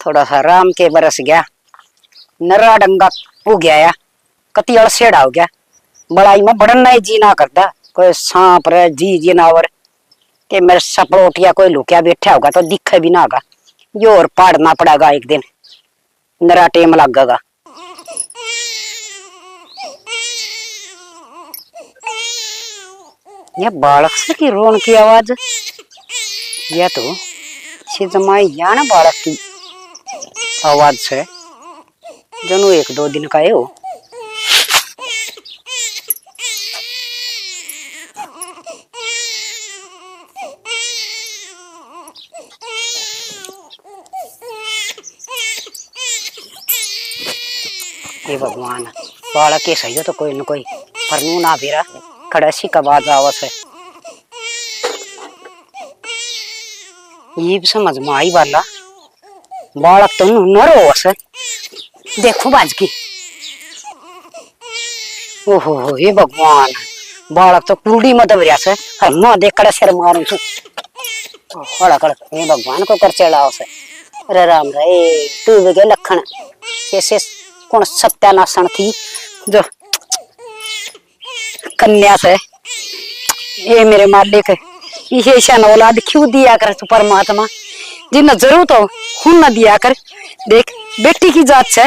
थोड़ा सा राम के बरस गया, नरा डंगा हो गया या कति अड़सेड़ा हो गया। बड़ाई में बड़न नहीं जी ना करता, कोई सांप रे जी जनावर के मेरे सपरोटिया कोई लुकिया बैठा होगा तो दिखे भी ना होगा। यो और पाड़ना पड़ेगा एक दिन, नरा टेम लगेगा। ये बालक से की रोन की आवाज, यह तो जमाई या ना बालक की आवाज से जनो 1-2 दिन का है वो। हे भगवान, बालक के सही हो तो कोई न कोई परनू ना फिरा खड़सी का आवाज आवस है। ये समझ में आई वाला बालक तो नरो है। देखो बाज की, ओहो हे भगवान, बालक तो कुंडी में दबरिया से हम देख कर सिर मारूं छू। खड़ा खड़ा हे भगवान को कर चढ़ाओ से। अरे राम रे तू के लखन कैसे कौन सत्यानाशन थी जो कन्या से। ये मेरे मालिक ये शन औलाद क्यों दिया कर तू परमात्मा, जिन्हें जरूरत हो खून न दिया कर। देख बेटी की जात से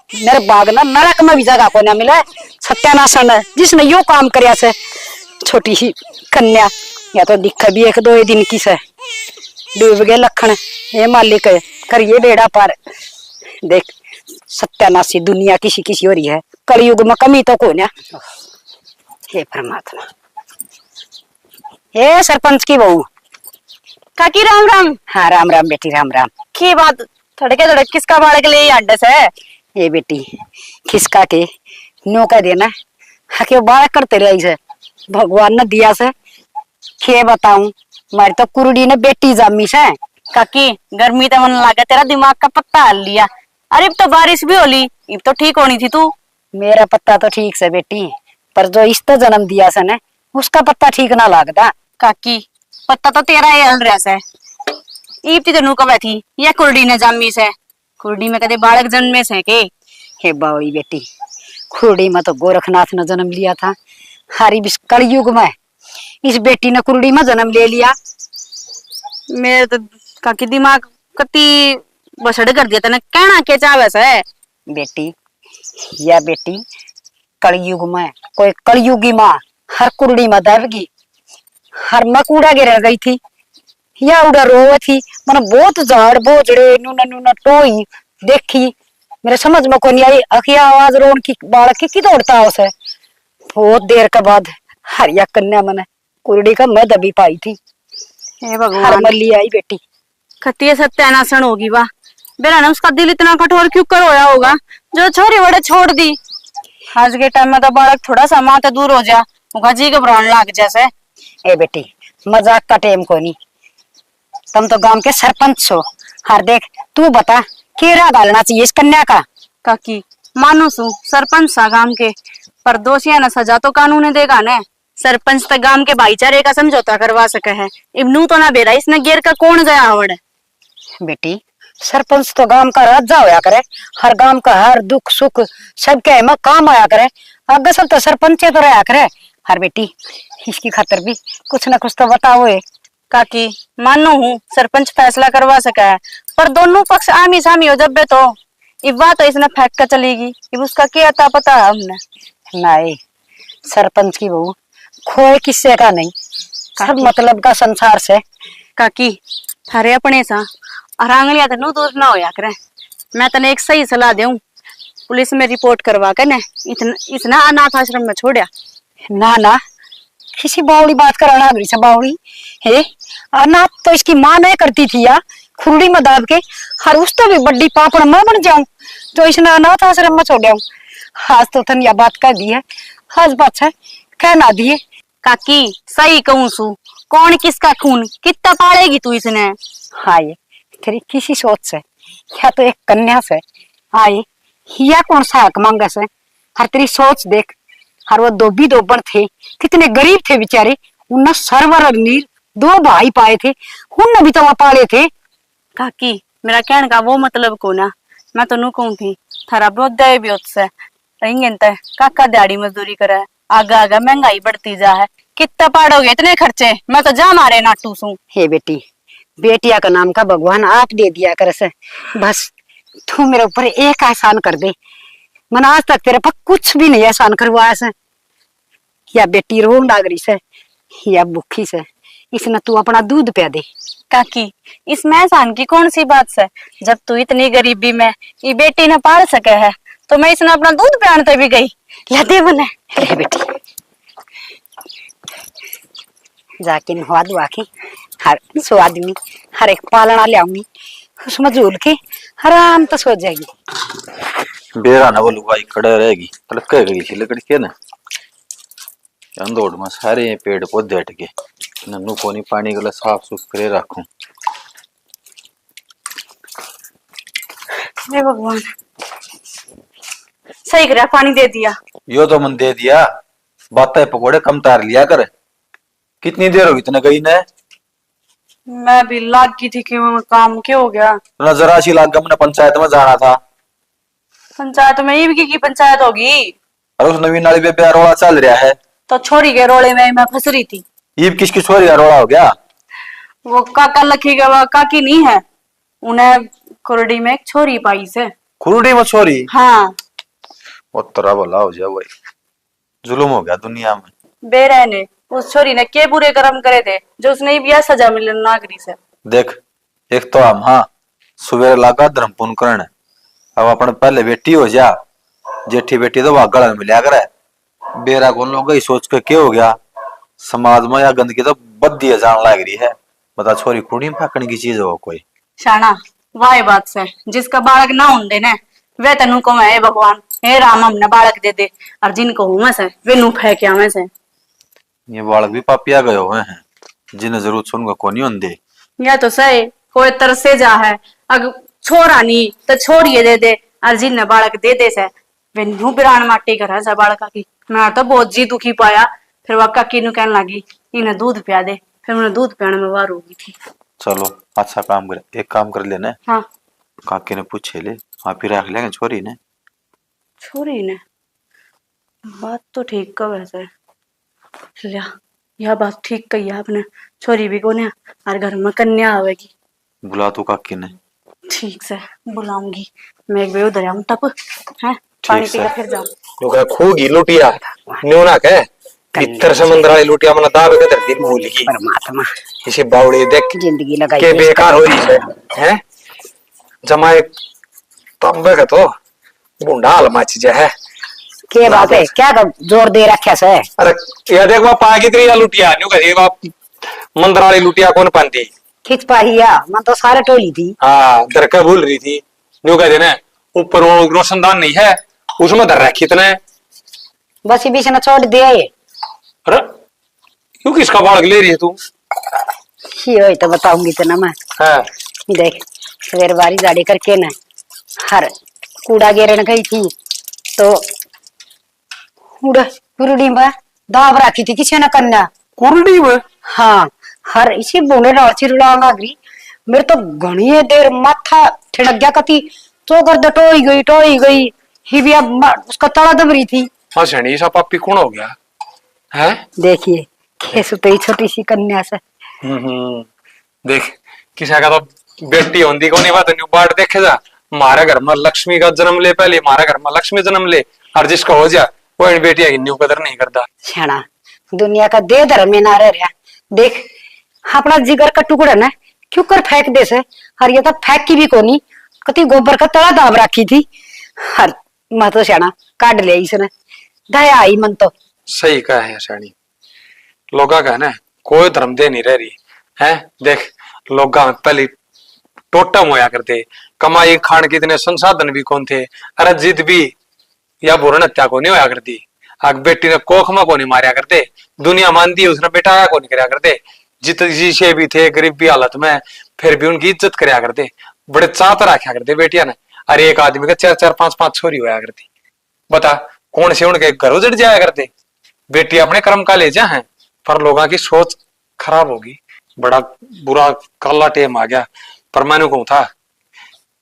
मेरे बाग ना नरक में भी जगह को ना मिला। सत्यानाशन है जिसने यो काम करया से छोटी ही कन्या, या तो दिखा भी 1-2 दिन की से डूब गए लखन। ये मालिक करिए बेड़ा पार। देख सत्यानाशी दुनिया किसी किसी हो रही है, कलयुग में कमी तो को ना। हे परमात्मा। हे सरपंच की बहू काकी राम राम। हाँ राम राम बेटी राम राम। की बात थड़के थड़क किसका बाड़क ले अड्डस है? ये बेटी खिसका के नौका देना हके बाड़ा करते रही से भगवान ने दिया से। खे बताऊं मारी तो कुरुडी ने बेटी जामी से। काकी गर्मी तो मन लगा तेरा दिमाग का पत्ता हल लिया। अरे अब तो बारिश भी होली, अब तो ठीक होनी थी तू। मेरा पत्ता तो ठीक से बेटी, पर जो इसने जन्म दिया से ने उसका पत्ता ठीक ना लगता। काकी पत्ता तो तेरा ही हल रहा से। ईब ती तेनू कब थी या कुर्डी ने जामी से? कुर्डी में कदे बालक जन्मे से के? हे बावड़ी बेटी, कुरुडी में तो गोरखनाथ ने जन्म लिया था। हरी कलयुग में इस बेटी ने कुरुडी में जन्म ले लिया। मेरे तो काकी दिमाग कति बसड़ कर दिया तने, कहना के चाहे से? बेटी या बेटी कलयुग में कोई कलयुगी माँ हर कुरुडी में दरगी, हर मकूड़ा गिर गई थी या उड़ा रो थी। मैंने बहुत झाड़ बोझड़े नूना नूना टोई देखी, मेरे समझ में कोई नहीं आई। अखिया आवाज रोन की बालक की दौड़ता उसे। बहुत देर के बाद हरिया कन्या मैंने कुरुडी का मैं दबी पाई थी। हे भगवान, मल्ली आई बेटी। खतिये सत्यानाशन होगी वाह। बेरा ने उसका दिल इतना कठोर क्यों कर होया होगा जो छोरी बड़े छोड़ दी। आज के टाइम में तो बालक थोड़ा सा माँ तो दूर हो जा जी घबराने लग जैसे। ए बेटी मजाक का टेम को नहीं, तुम तो गांव के सरपंच हो। हर देख तू बता केरा डालना चाहिए इस कन्या का? काकी मानो सु सरपंच सा गांव के, पर दोषिया न सजा तो कानून देगा ने। सरपंच तो गांव के भाईचारे का समझौता करवा सके है। इब्नू तो ना बेरा इसने गिर का कौन गया आवड़। बेटी सरपंच तो गांव का राजा होया करे, हर गांव का हर दुख सुख सबके में काम आया करे। आगे सब तो सरपंच तो रहा करे। हर बेटी इसकी खातर भी कुछ न कुछ तो बताओ। काकी मानो हूँ सरपंच फैसला करवा सका है, पर दोनों पक्ष आमी सामी हो जब तो इब बात तो इसने फेंक कर चलेगी। इब उसका क्या अता पता है हमने? नहीं सरपंच की बहू खोए किस्से का नहीं, सब मतलब का संसार से। काकी थारे अपने सा और आंगलियां तो दूर ना होया करे। मैं तने एक सही सलाह दूं, पुलिस में रिपोर्ट करवा कर ने इतना अनाथ आश्रम में छोड़ा। ना ना किसी बावड़ी बात कराना अगली से बावड़ी है। अनाथ तो इसकी माँ नहीं करती थी या खुरड़ी में दाब के हर उस तो भी बड़ी पापड़ मैं बन जाऊं जो इसने अनाथ आश्रम में छोड़ा हूँ। आज तो तन यह बात कह दी है, आज बात है कह ना दिए। काकी सही कहूं सु, कौन किसका खून कितना पालेगी तू इसने? हाँ ये तेरी किसी सोच से या तो एक कन्या से आए या कौन सा हक मांगा से। हर तेरी सोच देख, हर वो दो दोबर थे, कितने गरीब थे बेचारे। उन्हें सरवर अग्निर 2 भाई पाए थे, उनने भी तो वहां पाले थे। काकी मेरा कहने का वो मतलब को ना, मैं तो कहूँ थी थारा ब्योदय भी उससे रहेंगे काका दिहाड़ी मजदूरी करे, आगा आगा महंगाई बढ़ती जा है, कितना पाड़ोगे इतने खर्चे, मैं तो जा मारे नाटू सू। हे बेटी, बेटिया का नाम का भगवान आप दे दिया कर से, बस तू मेरे ऊपर एक एहसान कर दे। मैंने आज तक तेरे पर कुछ भी नहीं एहसान करवाया से। या बेटी रोन लाग रही से या भूखी से, इसने तू अपना दूध पिया दे। काकी इसमें एहसान की कौन सी बात है, जब तू इतनी गरीबी में ये बेटी ने पाल सके है तो मैं इसने अपना दूध पियाने भी गई। ला दे मने ले बेटी, जाके नहा धुआ के हर सो आदमी हर एक पालना ले आऊंगी, उसमें झूल के आराम तो सो जाएगी। बेरा ना वो लुगाई खड़े रहेगी, तड़के गई थी लकड़ी के ना अंदोड़ में सारे पेड़ पौधे हट के नन्नू कोनी पानी गला साफ सुथ करे रखूं। हे भगवान, सही करा पानी दे दिया। यो तो मन दे दिया, बातें पकोड़े कम तार लिया कर। कितनी देर होगी इतने गई ने? मैं भी लाग की थी कि वो काम क्या हो गया। ना जरा सी लाग हमने पंचायत में जाना था। पंचायत में ये की पंचायत होगी? और उस नवीन नाली पे रोड़ा चल रहा है तो छोड़ी के रोले में मैं फंस रही थी। ईब किसकी छोरी रोड़ा हो गया? वो काका लखी का काकी नहीं है, उन्हें कुरडी में एक छोरी पाई से। खुरुडी में छोरी? हाँ। वो तोरा भला हो जाए भाई, जुल्म हो गया दुनिया में। बेरे ने उस छोरी ने के बुरे कर्म करे थे जो उसने भी सजा मिले नागरी से। देख, एक तो हम हाँ सुबह लागा धर्म पुण्य करने, अब अपन पहले बेटी हो जा, जेठी बेटी तो वहां गला मिला करे। बेरा कौन लोग सोच के क्या हो गया, समाज में या गंदगी तो बद्दी जान लग रही है। बता छोरी खुड़ी में फेंकने की चीज हो कोई? शाना वाह बात से, जिसका बालक ना होंदे ने वे तनु को है भगवान, हे राम हमने बालक दे दे, और जिनको हुए से वे नु फेंक आवे से। ये बालक भी पापिया गए हुए हैं जिन्हें जरूरत सुनगा कोनी होंदे। या तो सही कोई तरसे जा है, अगर छोरा नी तो छोड़िए दे दे, और जिन्हें बालक दे दे से वे नु बिरान माटी कर है बालका की। मैं तो बहुत जी दुखी पाया, फिर वह काकी नु कहने लगी इन्हें दूध पिया दे, फिर मैंने दूध पियाने में वार होगी थी। चलो अच्छा काम करे, एक काम कर लेना। हाँ काके ने पूछे ले, आप ही रख लेंगे छोरी ने। छोरी ने बात तो ठीक का वैसे, लिया यह बात ठीक कही आपने, छोरी भी कोने और घर में कन्या आवेगी। बुला तू काकी ने। ठीक से बुलाऊंगी, मैं एक बार उधर आऊं तब है पानी पी के फिर जाऊं। नुका खूगी लुटिया न्योना के भीतर समुद्र वाली लुटिया मन दाब के धरती भूल गई। परमात्मा इसे बावड़ी देख जिंदगी लगाई के बेकार हो रही है, हैं जमाए तंबे का तो बुंडा हाल मच जा है। के बात है, क्या जोर दे रखा से? अरे ये देख वहां पागी तेरी लुटिया न्यू कहे बाप मंदिर वाली लुटिया कौन पाती खिंच पाहिया मन तो सारे टोली थी। हाँ दरका भूल रही थी न्यू कहे ना, ऊपर वो रोशनदान नहीं है उसमें धर रखी इतने, बस बीच न छोड़ दे। अरे क्यों किसका बालक ले रही है तू? ये तो बताऊंगी तेना मैं। हाँ देख सवेर बारी गाड़ी करके ना हर कूड़ा गिरन गई थी तो कुरडी में दाब रखी थी किसी ने कन्या। कुरडी में? हाँ हर इसी बोले ना चिरुड़ा लागी, मेरे तो घनी देर माथा ठिड़क गया कती तो कर टोई गई ही भी अब उसका तला दब रही थी। हाँ सैनी सा पापी कौन हो गया है? देखिए कैसे तो छोटी सी कन्या से। देख किसी का तो बेटी होंगी को नहीं बात न्यू बाट देखे जा, हमारे घर में लक्ष्मी का जन्म ले, पहले हमारे घर में लक्ष्मी जन्म ले, और जिसका हो जा वो इन बेटिया की न्यू कदर नहीं करता। छेड़ा दुनिया का दे धर्म में ना रह रहा। देख अपना जिगर का टुकड़ा ना क्यों कर फेंक दे से, और ये तो फेंक की भी कोनी कति गोबर का तला दाब रखी थी। हर मैं तो छेड़ा काट लिया इसने, दया आई मन तो। सही कहा है सैनी, लोगा का ना कोई धर्म दे नहीं रह रही है। देख लोगा पहले टोटम होया करते, कमाई खान के इतने संसाधन भी कौन थे, अरे जिद भी या भूरण हत्या को नहीं होया करती, आग बेटी ने कोख में को नहीं मारिया करते, दुनिया मानती है उसने बेटा को नहीं कराया करते, जित जिसे भी थे गरीबी हालत में फिर भी उनकी इज्जत कराया करते, बड़े चाहत रखा करते बेटिया ने। अरे एक आदमी का 4-4 5-5 छोरी होया करती, बता कौन से उनके घर उजड़ जाया करते। बेटी अपने कर्म का ले जा है, पर लोगों की सोच खराब होगी, बड़ा बुरा काला टेम आ गया। पर मैंने कहूं था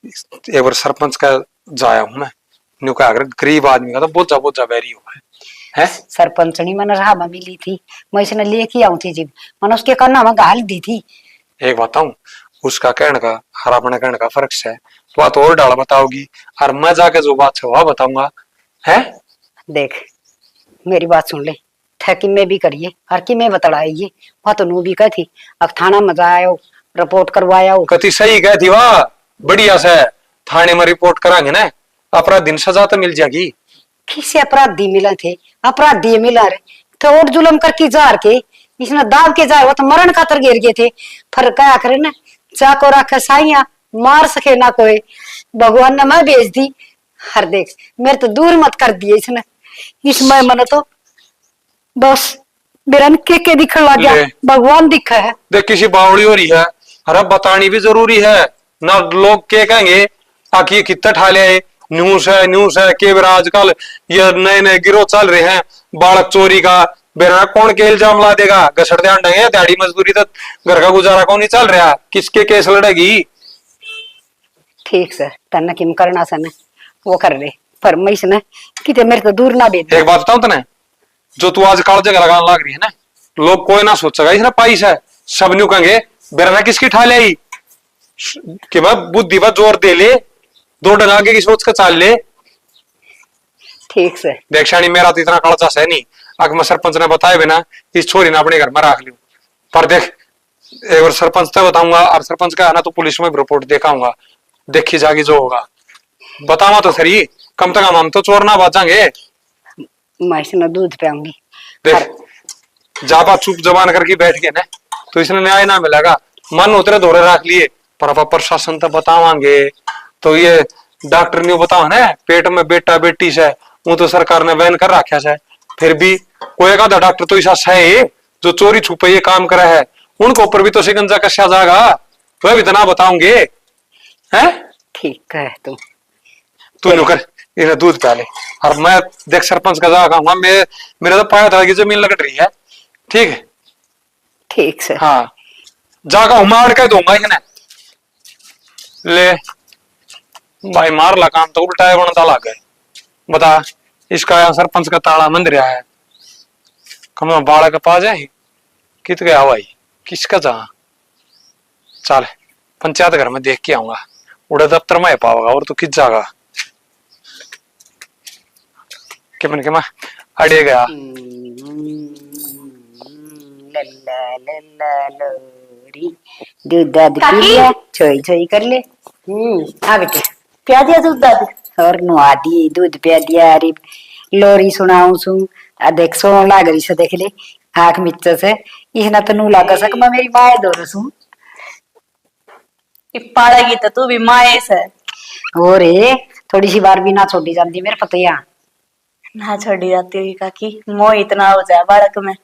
एक बार सरपंच का जाया हूं मैं, न्यू का अगर गरीब आदमी का तो बोझा बोझा बैरी हुआ है। सरपंचनी मन राह में मिली थी, मैं इसने लेके आऊं थी जीब, मैंने उसके कन्ना में गाल दी थी। एक बताऊं, उसका कहने का और अपने कहने का फर्क है। बात और डाला बताओगी और मैं जाके जो बात है वह बताऊंगा है। देख मेरी बात सुन ले, ठकी में भी करिए और कि मैं बतलाइए, वह तो नू भी कही थी अब थाना में जाओ रिपोर्ट करवाया। कति सही कह थी वाह, बढ़िया से थाने में रिपोर्ट करांगे ना, अपराधी दिन सजा तो मिल जाएगी। किसे अपराधी मिला थे, अपराधी मिला रे तो और जुलम करके जार के इसने दाव के जाए वो तो मरण खातर गिर गए थे। फिर क्या करे ना, चाको रखे साइया मार सके ना कोई, भगवान ने मैं भेज दी। हर देख मेरे तो दूर मत कर दिए इसने, इसमें मन तो बस बिरन के दिखने लग गया, भगवान दिखा है। देख किसी बावड़ी हो रही है, अरे बतानी भी जरूरी है ना, लोग क्या कहेंगे आखिर कितना ठाले न्यूज है केवल आजकल ये नए नए गिरोह चल रहे हैं बालक चोरी का, बेरा कौन के इल्जाम ला देगा, घसड़ ध्यान देंगे दिहाड़ी मजदूरी तो घर का गुजारा कौन नहीं चल रहा, किसके केस लड़ेगी। ठीक सर तन्ना किम करना सन वो कर रहे, पर मैं इसने किते मेरे तो दूर ना भेज। एक बात बताऊं तने, जो तू आज काल जगह लगाने लग रही है ना, लोग कोई ना सोचेगा इसने पाइस है, सब न्यू कहेंगे बेरा किसकी ठा ले कि मैं बुद्धि पर जोर दे ले, दो डंग आगे की सोच कर चाल ले। ठीक से देख शानी मेरा तो इतना कड़चा है नहीं, अगर मैं सरपंच ने बताए बिना इस छोरी ने अपने घर में रख लियो, पर देख एक बार सरपंच तो बताऊंगा और सरपंच का है ना तो पुलिस में रिपोर्ट देखाऊंगा, देखी जागी जो होगा बतावा तो सही, कम से कम हम तो चोर ना बचाएंगे। मैं इसने दूध पियाऊंगी। देख जाबा चुप जबान करके बैठ गए ना तो इसने न्याय ना मिलेगा, मन उतरे दौरे रख लिए, पर अब प्रशासन तो बतावांगे, तो ये डॉक्टर ने बताओ ना पेट में बेटा बेटी से वो तो सरकार ने बैन कर रखा है, फिर भी कोई एक आधा डॉक्टर तो ऐसा है जो चोरी छुपे ये काम करा है, उनको ऊपर भी तो शिकंजा कसा जाएगा, वह भी तो ना बताओगे हैं। ठीक है तू नुकर इन्हें दूध प्याले और मैं देख सरपंच का जागा हूँ, मेरा तो पाया था कि जमीन लग रही है। ठीक है ठीक से हाँ जागा हूँ, मैं अड़ के दूंगा इन्हें ले भाई, मार ला काम तो उल्टा है बनता लग गए। बता इसका सरपंच का ताला मंद रहा है, कम बाड़ा के पास जाए कित गया भाई, किसका जा चल पंचायत घर में देख के आऊंगा, उड़ा दफ्तर में पाओगा और तो किस जागा के मैं अड़े गया। लल्ला लल्ला लोरी दूध दाद पी लिया, छोई छोई कर ले। हाँ बेटे प्या दिया दूध दादी और नुआ दी दूध पिया दिया। अरे लोरी सुनाऊ सु देख सो लाग रही से देख ले आंख मिच से इसना तो नू लागा सक मैं मेरी माए दो रसू पाड़ेगी तो तू भी माए से हो रे, थोड़ी सी बार भी ना छोड़ी जाती मेरे पतिया ना छोड़ी जाती हुई काकी, मोह इतना हो जाए बालक में।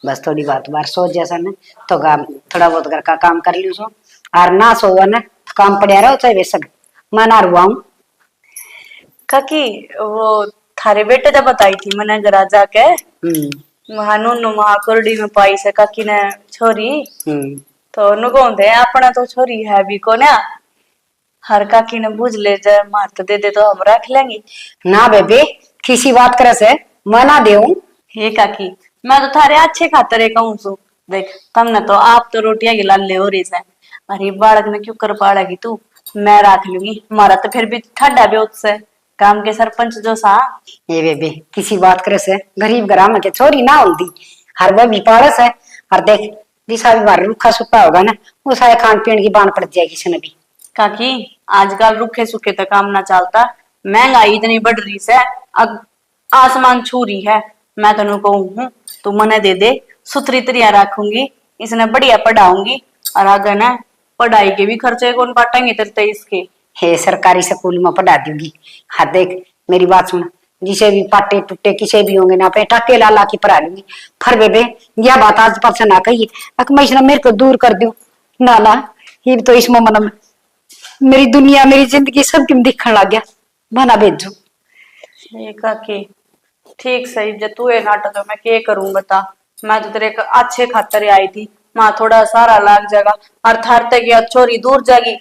बस थोड़ी बात बार सोच जैसा न तो काम थोड़ा बहुत घर का काम कर लियो सो, और ना सोवा न तो काम पड़ा रहो चाहे वैसा मैं ना रुआ हूँ। काकी वो थारे बेटे जब बताई थी मैंने घर जाके महानू महाकुरडी में पाई से काकी ने छोरी, तो नुको दे अपना तो छोरी है भी को ना, हर काकी ने बुझ ले जाए मार तो दे दे तो हम रख लेंगे। ना बेबे किसी बात करे से मैं ना देऊं। हे काकी मैं तो थारे अच्छे खातर कहूँ सु, देख तुमने तो आप तो रोटियां गिला ले हो रही से, अरे बालक ने क्यों कर पाड़ेगी तू, मैं रख लूंगी, मारा तो फिर भी ठंडा भी उससे काम के सरपंच जो सा। ये बेबे किसी बात करे से गरीब ग्राम के छोरी ना होती, हर वह भी पारस है, और देख जिसा भी बार रूखा सूखा होगा ना वो सारे खान पीन की बान पड़ जाएगी किसी भी। काकी आजकल रूखे सूखे तो काम ना चलता, महंगाई इतनी बढ़ रही है, अब आसमान छू रही है, मैं तेन कहूँ तू मने दे दे सुथरी तरिया रखूंगी, इसने बढ़िया पढ़ाऊंगी, और आगे ना पढ़ाई के भी खर्चे कौन बांटेंगे तेरे इसके। हे सरकारी स्कूल में पढ़ा दूंगी। हाँ देख मेरी बात सुन, जिसे भी पाटे टूटे किसे भी होंगे ना पे टाके ला ला के पढ़ा लूंगी। फर बेबे यह बात आज पर से ना कही मैं मेरे को दूर कर दूं ना ना, ये तो इस मन में मेरी दुनिया मेरी जिंदगी सब किम दिखने लग गया, बना भेजू। काकी ठीक सही, जब तू ये नाटक तो मैं क्या करूं बता, मैं तो तेरे अच्छे खातर आई थी, माँ थोड़ा सारा लाग जाएगा और थारते की छोरी दूर जाएगी,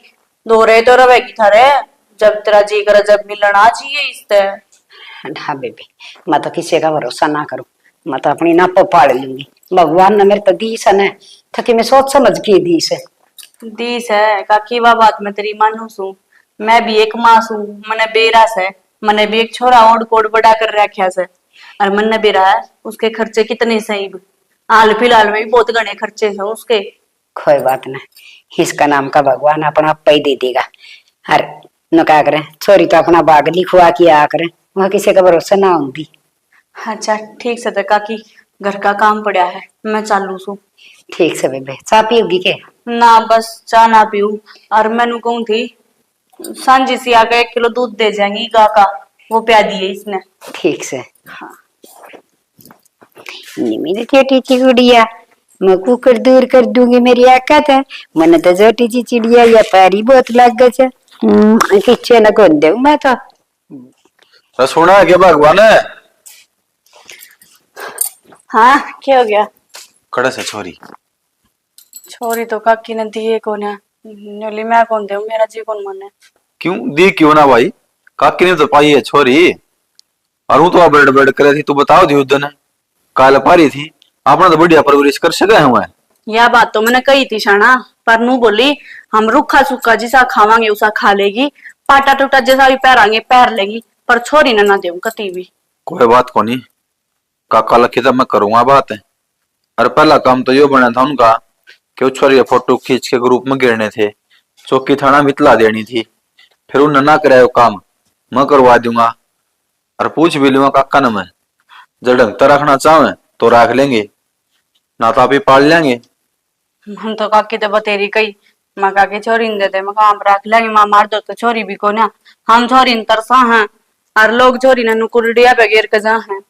दो रहे तो रवेगी थारे, जब तेरा जी करे जब मिलना चाहिए इससे। हाँ बेबी, मैं तो किसी का भरोसा ना करूं, मैं तो अपनी नाप पाड़ लूंगी। भगवान ने मेरे तो दी सन है, थकी मैं सोच समझ के दी से। दीस है काकी वा बात में तेरी मानू सू। मैं भी एक माँ सू, मने बेरा से, मने भी एक छोरा ओढ़ कोड बड़ा कर रखा से। और मन भी रहा है उसके खर्चे कितने सही, हाल फिलहाल में भी बहुत घने खर्चे हैं उसके। कोई बात नहीं, इसका नाम का भगवान अपना आपा ही दे देगा। अरे न क्या करें, छोरी तो अपना बाग लिखवा किया करें, वहां किसी का भरोसा ना होती। अच्छा ठीक से तो काकी, घर का काम पड़ा है, मैं चालू सू। ठीक से बेबे, चाय पियोगी के? ना बस चाह ना पीऊ। और मैनू कहूँ थी सांझी सी आके 1 किलो दूध दे जाएंगी गा का, वो प्या दिए इसने। ठीक से। हाँ। ये मेरी छोटी सी गुड़िया, मैं कुकर दूर कर दूंगी मेरी आकत है। मैंने तो छोटी सी चिड़िया या पैरी बहुत लग गए किचे न कौन दे मैं तो। सुना क्या भगवान है? हाँ क्या हो गया? कड़े से छोरी छोरी तो काकी ने दिए कौन है, नली मैं कौन दे, मेरा जी कौन माने। क्यों दी क्यों ना भाई? काकी ने तो पाई है छोरी, और वो तो बेड बेड करे थी, तू बताओ थी उस दिन काल पारी थी, आपने तो बढ़िया परवरिश कर सके हुए। यह बात तो मैंने कही थी शाना, पर नू बोली हम रूखा सूखा जिसा खावांगे उसा खा लेगी, पाटा टूटा जैसा भी पैरांगे पैर लेगी, पर छोरी ने ना देऊ कती भी। कोई बात को नहीं, काका लखी तो मैं करूंगा बात है। और पहला काम तो यो बना था उनका कि उस छोरी फोटो खींच के ग्रुप में गिरने थे, चौकी थाना में इतला देनी थी। फिर उन्होंने ना कराया वो काम, मैं करवा दूंगा। और पूछ भी लूंगा काका ने, मैं जब ढंग तो रखना चाहे तो रख लेंगे, ना तो आप ही पाल लेंगे। हम तो काकी तो बतेरी कही, माँ काकी छोरी ने देते, मैं काम रख लेंगे, माँ मार दो तो छोरी भी को ना, हम छोरी न तरसा हैं, और लोग छोरी ने नुकुरडिया पे गिर के जा हैं,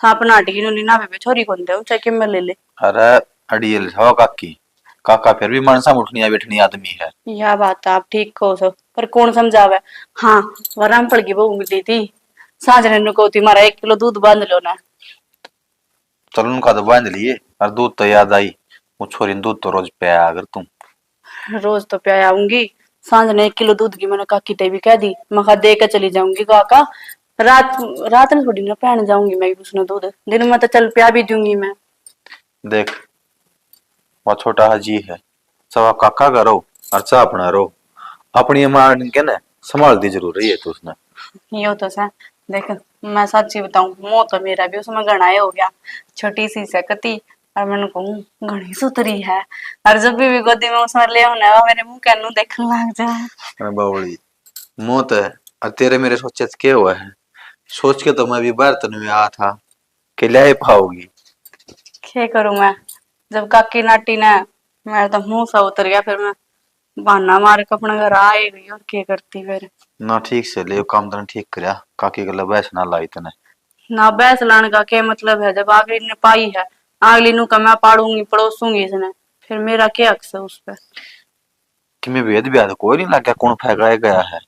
था अपना अटकी नु ना पे छोरी कौन दे, चाहे कि मैं ले ले। अरे अड़ियल हो काकी, काका फिर भी मनसा उठनी बैठनी आदमी है। यह बात आप ठीक कहो सो, पर कौन समझावे। हाँ वराम पड़ गई बहू मिली थी, सांझ ने नु कहती मारा 1 किलो दूध बांध लो ना। चलो उनका तो बांध लिए, और दूध तो याद आई, वो छोरी ने दूध तो रोज पिया अगर तुम। रोज तो प्याया आऊंगी, सांझ ने 1 किलो दूध की मैंने काकी ते भी कह दी, मैं कहा दे के चली जाऊंगी काका, रात रात में थोड़ी ना पहन जाऊंगी मैं भी उसने दूध, दिन में तो चल प्या भी दूंगी मैं। देख वो छोटा हाजी है, सब काका का रो और चा अपना रो, अपनी मां के ना संभाल दी जरूरी है तो उसने। यो तो सा देख, मैं सच्ची बताऊं मोह तो मेरा भी उसमें गणाए हो गया, छोटी सी सकती, और मैंने कहूँ घनी सुतरी है, और जब भी गोदी में उसमें ले होना है मेरे मुंह कैनू देखने लग जाए। अरे बावली मौत है, और तेरे मेरे सोचे क्या हुआ है? सोच के तो मैं भी बाहर तन में आया था कि ले पाओगी। क्या करूं मैं, जब काकी नाटी ने मेरा तो मुंह सा उतर गया, फिर मैं बहाना मार के अपने घर आ ही गई, और क्या करती फिर। ना ठीक से ले काम तने ठीक करया, काकी गला बैस ना लाई तने। ना बैस लाने का क्या मतलब है, जब आगली ने पाई है, आगली नु का मैं पाड़ूंगी पड़ोसूंगी इसने, फिर मेरा क्या हक है उस पर। कि मैं वेद ब्याह कोई नहीं लगा कौन फेंकाया गया है।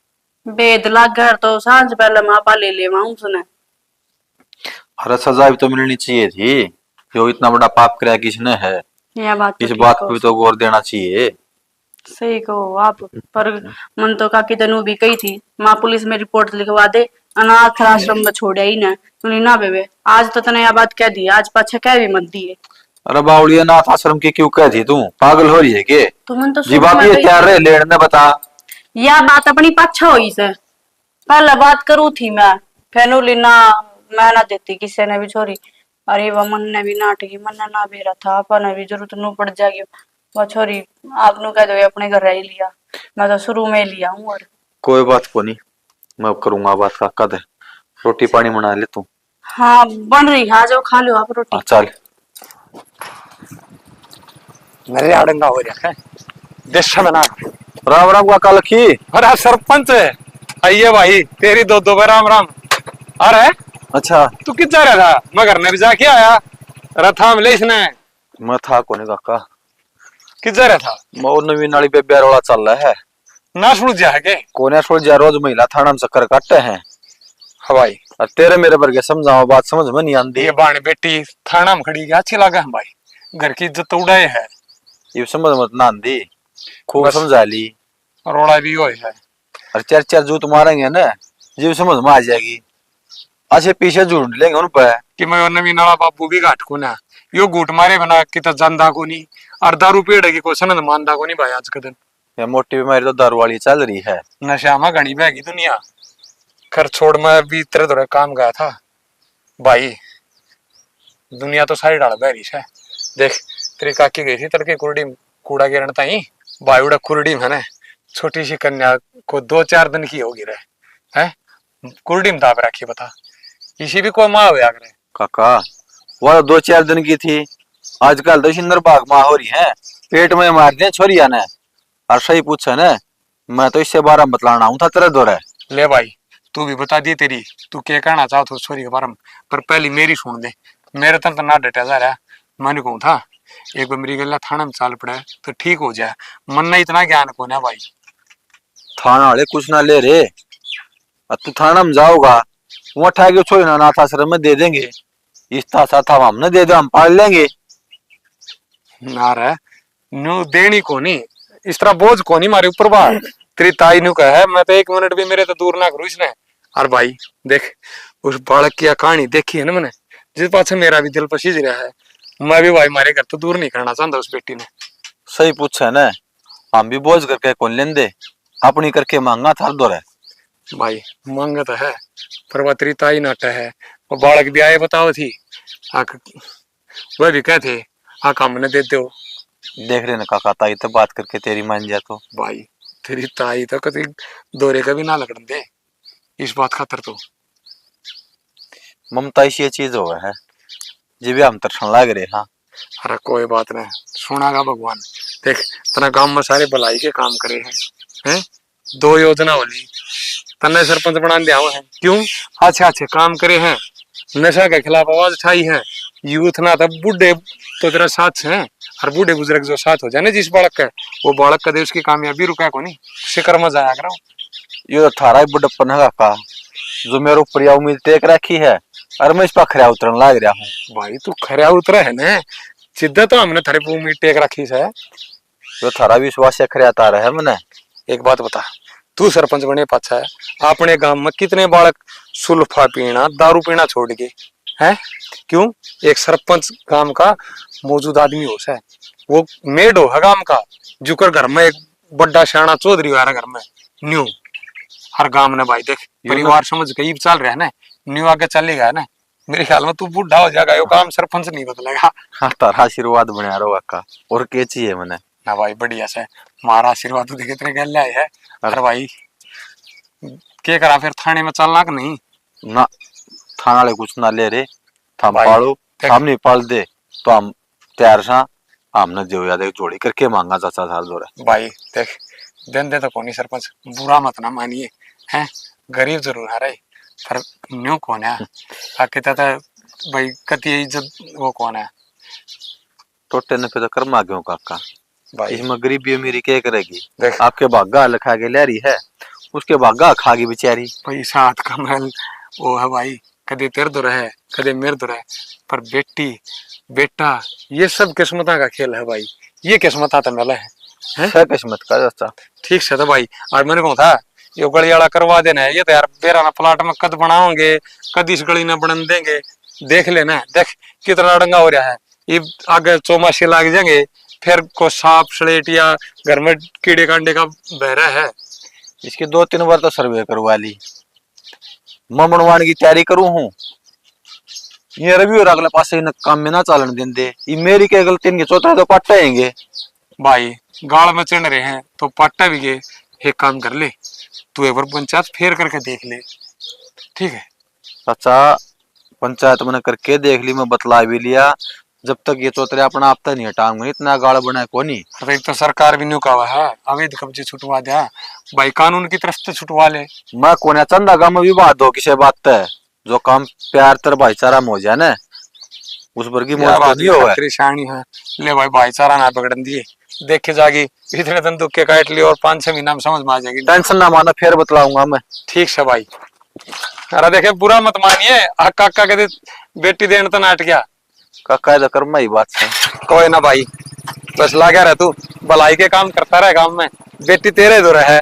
बेद लाग घर तो सांझ पहले मापा ले ले वहां उसने। अरे सजा भी तो मिलनी चाहिए थी, जो इतना बड़ा पाप कराया किसने है, यह बात तो इस ठीक बात कहो, पे भी तो गौर देना चाहिए। सही कहो आप, पर मन तो काकी तनु भी कही थी माँ पुलिस में रिपोर्ट लिखवा दे, अनाथ आश्रम में छोड़ा ही ना, तूने ना बेबे आज तो तने यह बात कह दी, आज पाछे कह भी मत दिए। अरे बावड़ी अनाथ आश्रम की क्यों कह दी तू, पागल हो रही है के? तुमने तो जी बाप ये तैयार रहे लेने बता। यह बात अपनी पाछा हुई से, पहले बात करू थी मैं, फेनुली ना मैं ना देती किसी ने भी छोरी, अरे वह मन ने भी नाटकी, मन ने ना बेरा था, अपन भी जरूरत नू पड़ जाएगी, वह छोरी आप नु कह दो अपने घर ही लिया, मैं तो शुरू में लिया हूँ। और कोई बात को नहीं, मैं करूंगा बात का कद, रोटी पानी बना ले तू। हाँ बन रही है, आ जाओ खा लो आप रोटी। चल मेरे आड़ंगा हो रहा है देश में ना। राम राम काका लखी। अरे सरपंच आइए भाई, तेरी दो बार राम राम। अरे अच्छा तू किस जा रहा था? मैं घर ने भी जाके आया, रथा मिले इसने। मैं था कोने काका, किस जा रहा था? मैं नवी नाली पे बैरोला चल रहा है, ना सुन जा है के? कोने छोड़ जा, रोज महिला थाना में चक्कर काटते हैं। हवाई और तेरे मेरे वर्गे समझाओ, बात समझ में नहीं आती। ये बाण बेटी थाना में खड़ी अच्छी लगा है भाई, घर की इज्जत तो उड़ाए है। ये समझ मत ना आंदी, खूब बस। समझा ली, रोड़ा भी हो है। और चार चार जूत मारेंगे ना, जीव समझ में आ जाएगी। अच्छे पीछे ढूंढ लेंगे उन पर। कि मैं नवीन वाला बाबू भी घाट को ना यो घूट मारे बना कि तो जानदा को नहीं। और दारू पेड़ की कोई सनद मानदा को नहीं भाई आज के दिन। ये मोटी बीमारी तो दारू वाली चल रही है। नशा में घनी बहगी दुनिया। खर छोड़ मैं भी तेरे थोड़ा काम गया था भाई। दुनिया तो सारी डाल बहरी है। देख तेरी काकी गई थी तड़के कुरडी कूड़ा गिरण ताई बायुड़ा कुरडी में ने छोटी सी कन्या को 2-4 दिन की होगी रहे है कुरडी में दाब रखी बता। इसी भी कोई माँ हुआ करे काका वो 2-4 दिन की थी, आजकल तो सिंदर बाग माँ हो रही है, पेट में मार दिया छोरिया ने। और सही पूछा ना, मैं तो इससे बारह बतलाना हूँ था तेरे दौरे। ले भाई तू भी बता दी तेरी तू क्या कहना चाहो तो छोरी के बारे में। पर पहली मेरी सुन दे। मेरे तन तो ना डटा जा रहा मैंने कहूँ था एक बार मेरी गल्ला थाना में चाल पड़ा तो ठीक हो जाए। मन ने इतना ज्ञान को ना भाई। थाना वाले कुछ ना ले रे, अब तू थाना में जाओगा वहाँ ठाके छोरी ना अनाथ आश्रम में दे देंगे। इस था हम न दे दो, हम पाल लेंगे। ना रहा न्यू देनी को नहीं इस तरह बोझ को नहीं मारे ऊपर बाहर। तेरी ताई नु कहा है मैं तो 1 मिनट भी मेरे तो दूर ना करूँ इसने। और भाई देख उस बालक की कहानी देखी है ना मैंने जिस पास मेरा भी दिल पसीज रहा है। मैं भी भाई मारे घर तो दूर नहीं करना चाहता उस बेटी ने। सही पूछा ना, हम भी बोझ करके कौन लेंदे, अपनी करके मांगा था दौरे। भाई मांगा तो है पर वह तेरी ताई नाटा है। वो बालक भी आए बताओ थी वह भी कहते काम ने देते हो। देख रहे ना काका, ताई तो बात करके तेरी मान जा तो। भाई तेरी ताई तो कभी दौरे का भी ना लगन दे इस बात खातर तो। ममता इसी चीज हो है जी भी हम तरसन लाग रहे। हाँ अरे कोई बात नहीं सुनागा भगवान। देख तना गांव में सारे भलाई के काम करे हैं 2 योजना वाली तन्ने सरपंच बना दिया है क्यों अच्छे अच्छे काम करे हैं। नशा के खिलाफ आवाज उठाई है। यूथ ना था बूढ़े तो तेरा साथ है और बूढ़े बुजुर्ग जो साथ हो जाए ना जिस बालक का वो बालक का देश की कामयाबी रुका को नहीं शिकर में जाया करो। ये तो थारा ही बुढ़प्पन है काका, जो मेरे ऊपर या उम्मीद टेक रखी है और मैं इस पर खरा उतरन लाग रहा हूँ। भाई तू खरा उतरा है ना सीधा तो हमने थारे पे उम्मीद टेक रखी है। जो थारा विश्वास से खरा तारा है मैंने। एक बात बता तू सरपंच बने पाछा है अपने गांव में कितने बालक सुल्फा पीना दारू पीना छोड़ के हैं क्यों। एक सरपंच गांव का मौजूद आदमी हो है वो मेड हो गांव का जुकर घर में एक बड़ा सियाना चौधरी वाला घर में न्यू हर गांव ने भाई देख परिवार समझ के ही चल रहा है ना न्यू आगे चलेगा ना। मेरे ख्याल में तू बूढ़ा हो जाएगा यो काम सरपंच नहीं बदलेगा। हाँ तारा आशीर्वाद बना रहा काका और क्या चाहिए मैंने। ना भाई बढ़िया से हमारा आशीर्वाद तो देखे तेरे गल है। अरे भाई क्या करा फिर थाने में चलना कि नहीं ना, थाना वाले कुछ ना ले रे, थम भाई, पालो हम नहीं पाल दे तो हम तैयार सा हमने जो याद एक जोड़ी करके मांगा चाचा साल दौरे। भाई देख दिन दे तो कौन सरपंच बुरा मत ना मानिए हैं गरीब जरूर है रही पर न्यू कौन है आके भाई कति इज्जत वो कौन है। टोटे ने फिर कर मांगे काका भाई इसमें गरीबी मेरी क्या करेगी। देख आपके भागा लिखा के ले रही है उसके भागा खागी बेचारी। पैसा हाथ का महल वो है भाई कदे तेरे दो रहे कदे मेरे दो रहे पर बेटी बेटा ये सब किस्मता का खेल है भाई। ये किस्मत आता मेला है किस्मत का रास्ता ठीक से तो भाई। और मैंने कहा था ये गली वाला करवा देना है ये तो यार बेरा ना प्लाट में कद बनाओगे कद इस गली ना बन देंगे। देख लेना देख कितना डंगा हो रहा है ये आगे चौमासी लाग जाएंगे फिर को सांप स्लेट या घर में कीड़े कांडे का बहरा है। इसकी 2-3 बार तो सर्वे करवा ली, मैं बनवाने की तैयारी करूं हूँ। ये रवि और अगले पास काम में ना चालन दिन दे ये मेरी क्या गलती इनके चौथा तो पट्टाएंगे। भाई गाड़ में चढ़ रहे हैं तो पट्टा भी गए एक काम कर ले तू एक बार पंचायत फेर करके देख ले ठीक है। चाचा पंचायत मैंने करके देख ली, मैं बतला भी लिया, जब तक ये चौतरे अपना आप तक नहीं हटाऊंगे इतना गाड़ बना को नहीं। अरे एक तो सरकार भी नहीं कहा है अवैध कब्जे छुटवा दिया भाई कानून की तरफ से छुटवा ले। मैं कोने चंदा गांव में भी बात हो किसी बात है जो काम प्यार तर भाईचारा में हो जाए ना उस पर की परेशानी है। ले भाई भाईचारा ना पकड़न दिए देखे जागी इतने दिन दुख के काट लिए और 5-6 महीना में समझ में आ जाएगी। टेंशन ना माना फिर बतलाऊंगा मैं। ठीक है भाई। अरे देखे बुरा मत मानिए काका के बेटी देने तो नाट गया काका कर्म ही बात है। कोई ना भाई बस लगा रहे तू भलाई के काम करता रहे गांव में बेटी तेरे दो है।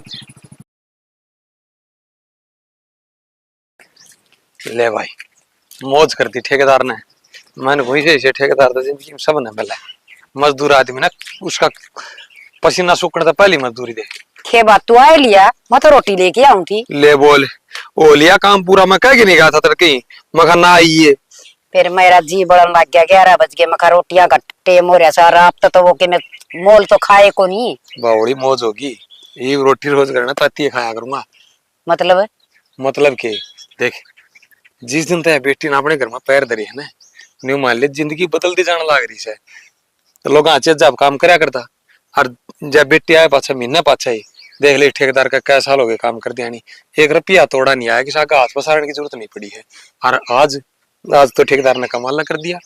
ले भाई मौज करती ठेकेदार ने। मैंने वही से ठेकेदार तो जिंदगी में सब ने मिला। मजदूर आदमी ना उसका पसीना सूखने तो पहली मजदूरी दे। खे बात तू आए लिया, मैं तो रोटी लेके आऊं थी। ले बोल ओ लिया काम पूरा मैं कह के नहीं गया था तेरे कहीं मगर ना आइए। फिर मेरा जी बड़न लग गया, 11 बज गए, मखा रोटियां का टेम हो रहा सारा। अब तो वो कि मैं मोल तो खाए को नहीं। बड़ी मौज होगी ये रोटी रोज करना ताती खाया करूंगा। मतलब के देख जिस दिन तय बेटी ने अपने घर में पैर धरी है ना न्यू मान ले जिंदगी बदलती जाने लग रही है। तो लोग अच्छे जब काम करया करता और जब बेटी आए पाछा महीना पाछा ही देख ले ठेकेदार का कै साल हो गए काम कर दिया नहीं 1 रुपया तोड़ा नहीं आया, किसी का हाथ पसारने की जरूरत नहीं पड़ी है। और आज आज तो ठेकेदार ने कमाल ना कर दिया।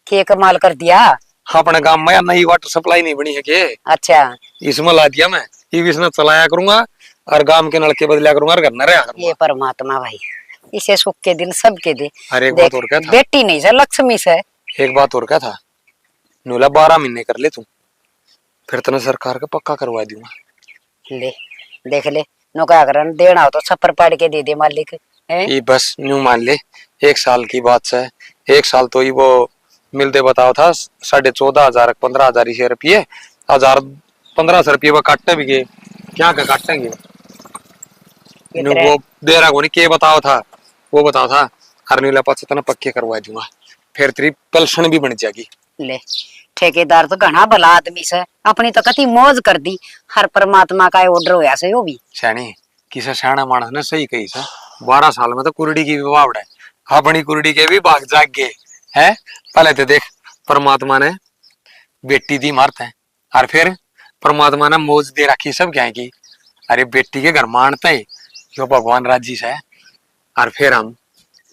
के कमाल कर दिया? अपने गांव में नई वाटर सप्लाई नहीं बनी है के अच्छा इसमें ला दिया मैं इसने चलाया करूंगा और गांव के नलके बदलिया करूंगा और घर न रहा करूंगा। ये परमात्मा भाई इसे सुख के दिन सबके दे। अरे एक बात और क्या था, बेटी नहीं से लक्ष्मी से। एक बात और क्या था नूला 12 महीने कर ले तू फिर तेने सरकार का पक्का करवा दूंगा। ले देख ले नो क्या करन देना हो तो छप्पर पाड़ के दे दे मालिक है। ये बस न्यू मान ले 1 साल की बात है। 1 साल तो ही वो मिलते बताओ था 14,500 15,000 रुपये 1,015 रुपये वो काटने भी गए क्या का काटेंगे वो दे रहा नहीं के बताओ था वो बताओ था हर नीला पास तना पक्के करवा दूंगा फिर तेरी पेंशन भी बन जाएगी। ले ठेकेदार तो घना भला आदमी से अपनी तो कति मौज कर दी। हर परमात्मा का ऑर्डर होया से वो भी सैनी किसी सियाणा मानस ने सही कही सा 12 साल में तो कुरड़ी की भी वावड़ है अपनी कुरड़ी के भी भाग जाग गए है। पहले तो देख परमात्मा ने बेटी दी मरत है और फिर परमात्मा ने मौज दे रखी सब क्या की। अरे बेटी के घर मानते है जो भगवान राजी से और फिर हम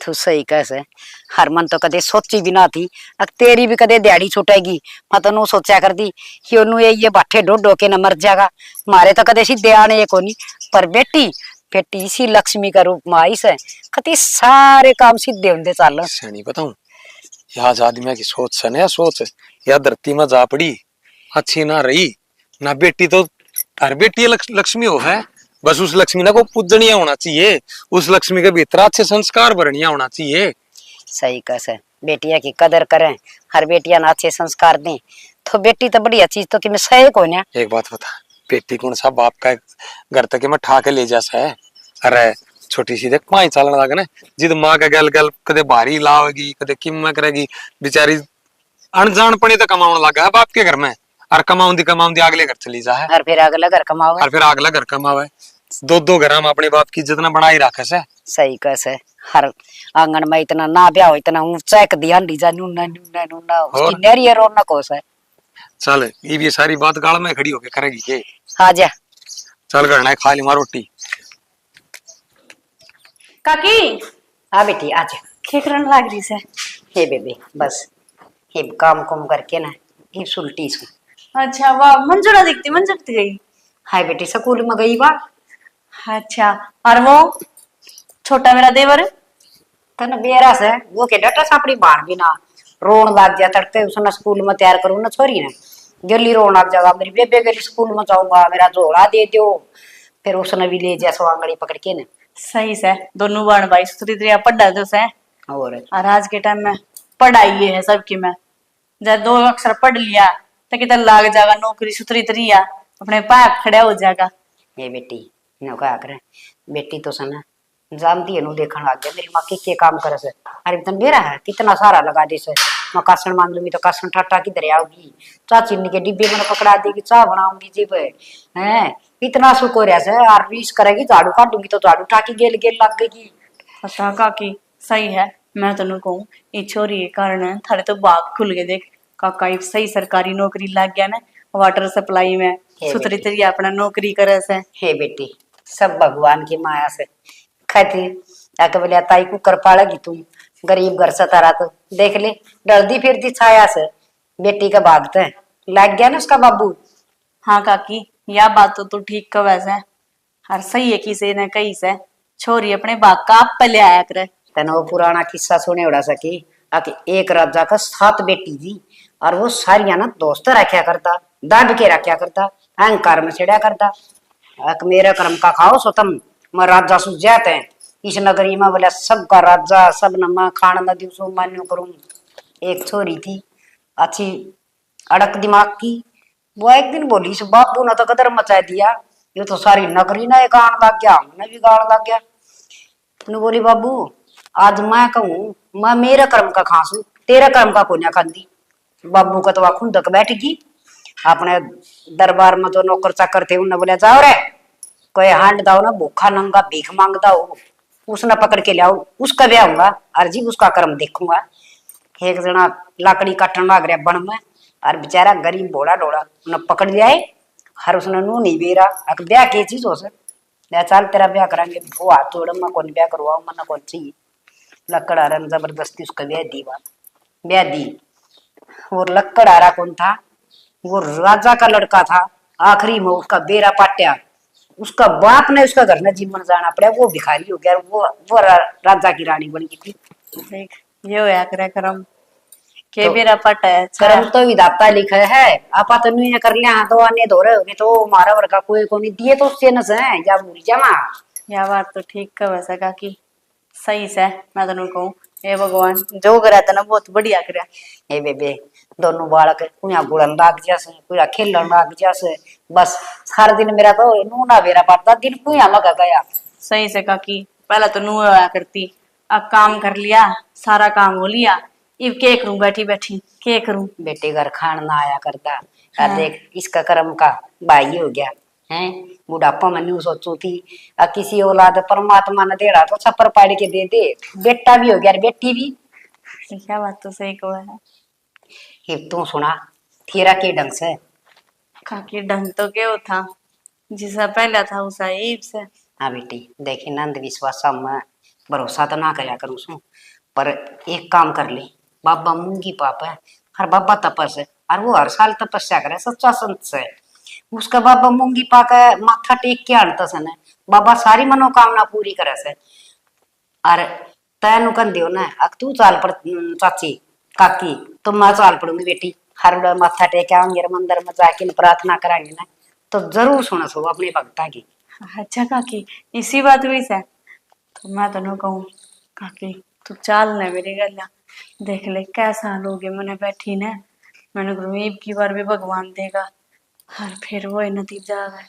तू सही कैसे हरमन तो कदे सोची भी ना थी। अब तेरी भी कदे दिहाड़ी छुटेगी मैं तो सोचा कर दी कि ओनू ये बाठे ढो ढो के न मर जाएगा। मारे तो कदे सीधे आने ये कोनी पर बेटी बेटी इसी लक्ष्मी का रूप में आई से कति सारे काम सीधे होंगे चाल। नहीं बताऊं आज आदमी की सोच है ना सोच या धरती में जा पड़ी अच्छी ना रही ना बेटी तो हर बेटी लक्ष्मी हो है बस उस लक्ष्मी ना को पूजनीय होना चाहिए उस लक्ष्मी के भीतर अच्छे संस्कार भरणीय होना चाहिए। सही कैसे बेटिया की कदर करें हर बेटिया ना अच्छे संस्कार दें तो बेटी तो बढ़िया चीज तो कि मैं सही को ना। एक बात बता बेटी कौन सा बाप का घर तक मैं ठा के ले जा सा है। अरे छोटी सी देख पाई चलने लगे ना जिद माँ का गल गल कदे भारी लावेगी कदे किम करेगी बेचारी अनजान पड़ी तो कमाने लगा है बाप के घर में और कमाऊंदी अगले घर चली जा है और फिर अगला घर कमावे और फिर अगला घर कमावे 2-2 घर हम अपने बाप की इज्जत ना बनाई रखे से। सही कैसे हर आंगन में इतना ना ब्याह हो इतना ऊंचा एक ध्यान दी जा नुना नुना नुना उसकी नेरियर रौनक हो से। चल ये भी सारी बात गाल में खड़ी होके करेगी के आ जा चल करना खा ली मार रोटी। काकी हाँ बेटी आ जा खेकरन लाग रही से। हे बेबी बस ये काम कुम करके ना ये सुलटी सु। अच्छा वाह मंजुरा दिखती मंजुर गई। हाय बेटी स्कूल में गई बा। अच्छा और वो छोटा मेरा देवर तन बेरा से वो के डटा सापड़ी बाण भी ना रोन लग जा तड़के उसने स्कूल में तैयार करूँ ना छोरी ने गली रोन लग जाएगा मेरी बेबे गली स्कूल में जाऊंगा मेरा झोला दे दो फिर उसने भी ले जा स्वांगड़ी पकड़ के ने। सही से दोनों बहन भाई सुतरी त्रिया पढ़ा जो से और आज के टाइम में पढ़ाई है सबकी में जब 2 अक्षर पढ़ लिया तो कितना लाग जाएगा नौकरी सुतरी त्रिया अपने पैर खड़ा हो जाएगा। ये बेटी नो क्या करे बेटी तो सना जानती है नु देखने लग गया मेरी माँ के काम करे से। अरे तन बेरा है कितना सारा लगा दे से मैं कासन मांग लूंगी तो कासन ठाटा किधर आओगी चाह चीनी के डिब्बे में पकड़ा देगी चाह बनाऊंगी जी पे है इतना सुख हो रहा से और रीस करेगी झाड़ू काटूंगी तो झाड़ू ठाकी गेल गेल लग गई। अच्छा काकी सही है मैं तेन कहूँ ये छोरी के कारण थारे तो बाग खुल गए देख काका एक सही सरकारी नौकरी लग गया ना वाटर सप्लाई में सुतरी तरी अपना नौकरी करे से। हे बेटी सब भगवान की माया से खाती आके बोले ताई को कर पाड़ेगी तुम गरीब घर से तारा तो देख ले डरदी फिरती छाया से बेटी का भागते लग गया ना उसका बाबू। हाँ काकी यह बात तो तू ठीक कह वैसे हर सही है किसी ने कही से छोरी अपने बाग का आप पहले आया करे। तेना वो पुराना किस्सा सुने उड़ा सकी आके एक राजा का 7 बेटी थी और वो सारिया ना दोस्त रखा करता दाब के रखा करता अहंकार में छिड़ा करता। अक मेरे कर्म का खाओ सो तुम, मैं राजा सुझ जाते हैं इस नगरी में, बोला सबका राजा, सब न मैं खान न दिवसों मान्यो करूं। एक छोरी थी अच्छी अड़क दिमाग की, वो एक दिन बोली इस बापू ने तो कदर मचा दिया, ये तो सारी नगरी ना एक आन लग गया, हमने भी गाड़ लग गया। तूने बोली बाबू आज मैं कहूँ मैं मेरे कर्म का खांसू, तेरे कर्म का कोन्या खांदी। बाबू का तो वह खुंदक बैठ गई अपने दरबार में, तो नौकर चाकर थे उन्हें बोला जाओ रे कोई हांड दाओ ना, भूखा नंगा भीख मांगता हो उसने पकड़ के लाओ, उसका ब्याह होगा और जी उसका कर्म देखूंगा। एक जना लाकड़ी काटने लग रहा बन में, और बेचारा गरीब भोड़ा डोड़ा उन्हें पकड़ लिया है, हर उसने नू नहीं बेरा अक ब्याह की चीज हो सके, चल तेरा ब्याह करांगे। वो हाथ जोड़ मैं कौन ब्याह करवाओ, मन कौन चाहिए। लकड़हारा जबरदस्ती उसका ब्याह दी, बात ब्याह दी। और लकड़हारा कौन था, वो राजा का लड़का था, आखिरी में उसका बेरा पाट्या, उसका बाप ने उसका घर में जीवन जाना पड़ा, वो भिखारी हो गया, वो राजा की रानी बन गई थी। देख ये होया करे कर्म के बेरा पट है। कर्म तो विधाता लिखा है, आपा तो नहीं कर लिया तो आने दो रहे होगे तो हमारा वर्ग का कोई को नहीं दिए तो उससे न से या भूल जामा। यह बात तो ठीक कह वैसा काकी, सही से मैं तेन कहूँ हे भगवान जो करा था बहुत बढ़िया करा। ए बेबे दोनों बालक कुया गुड़न लाग जैसे कुया खेलन लाग जैसे, बस हर दिन मेरा तो नूना बेरा पड़ता, दिन कुया लगा गया। सही से काकी पहले तो नू होया करती, अब काम कर लिया सारा काम हो लिया, इब के करूं बैठी बैठी के करूं। बेटे घर खान ना आया करता। हाँ। देख इसका कर्म का भाई हो गया है, बुढ़ापा में न्यू सोचू थी किसी औलाद परमात्मा ने देड़ा तो छप्पर पाड़ के दे दे, बेटा भी हो गया बेटी भी। क्या बात तो सही कहो है ये तू सुना तेरा के ढंग से। काकी ढंग तो क्या था जिसा पहला था उसा ईब से। हाँ बेटी देखी नंद विश्वास में भरोसा तो ना करा करूँ सू, पर एक काम कर ले, बाबा मूंगी पाप है हर बाबा तपस है, और वो हर साल तपस्या करे सच्चा संत से। उसका बाबा मूंगी पाक माथा टेक के आनता सन, बाबा सारी मनोकामना पूरी करे से। और तैनु कन दियो ना अक तू चाल पड़ चाची काकी, तो मैं चाल पड़ूंगी बेटी, हर माथा टेक आऊंगे मंदिर में जाके प्रार्थना कराएंगे ना, तो जरूर सुना सो अपने भक्ता की। अच्छा काकी इसी बात हुई से, तो मैं तेन कहूँ काकी तू चाल न मेरी गला, देख ले कैसा लोगे मैंने बैठी ने, मैंने करूँ ईब की बार भी भगवान देगा, हर फिर वो नतीजा है।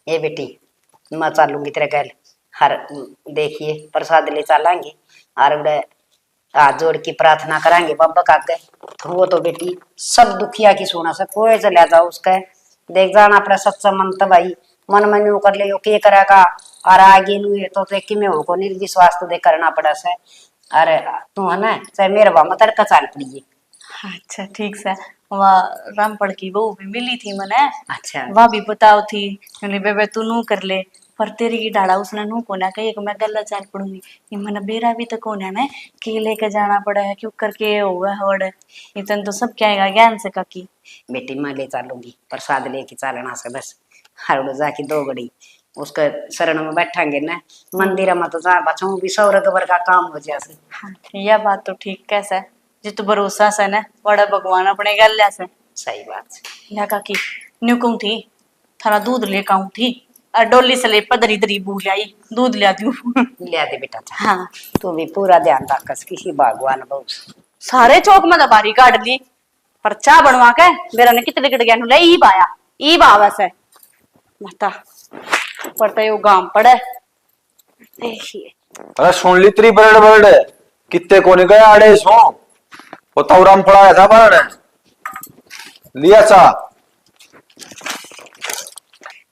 ए बेटी मैं चालूंगी तेरे गल, हर देखिए प्रसाद ले चलेंगे और उड़े हाथ जोड़ की प्रार्थना कराएंगे बाबा का आगे, तो वो तो बेटी सब दुखिया की सुना से कोई चले जाओ उसका, देख जाना अपना सच्चा मन तो भाई मन में न्यू कर ले के करेगा, और आगे नु ये तो कि मैं को निर्विश्वास तो दे करना पड़ा से। अरे तू है ना चाहे मेरे बाबा तेरे का चाल पड़ी। अच्छा ठीक से वह रामपड़ की बहू भी मिली थी मने, अच्छा वह भी बताओ थी बेबे तू नू कर ले, पर तेरी की डाला उसने नू कोना कही मैं गला चाल पड़ूंगी, ये मन बेरा भी तो कोना में के लेके जाना पड़ा है क्यों करके होगा हवड़, इतन तो सब क्या आएगा ज्ञान से काकी। बेटी मैं ले चलूंगी प्रसाद लेके चलना से बस, हर जाके दो घड़ी उसके शरण में बैठेंगे ना मंदिर में, तो जा बचाऊ भी सौरग भर का काम हो जाए। हाँ यह बात तो ठीक कैसा जो तू भरोसा से न बड़ा भगवान अपने गल से। सही बात या काकी न्यू कहूँ थी थारा दूध ले कहूँ थी, और डोली से ले पदरी दरी भूल आई दूध लिया दू लिया दे बेटा। हाँ तू भी पूरा ध्यान रख किसी भगवान बहुत सारे चौक में दबारी काट ली, पर चाह बनवा के मेरा ने कितने गिट गया ले ईब आया ईब आवास है माता पड़ता यो गांव पड़े देखिए। अरे सुन ली तेरी बरड़ बरड़ कितने कोने गया आड़े सो वो तौराम पड़ा था बरड़ लिया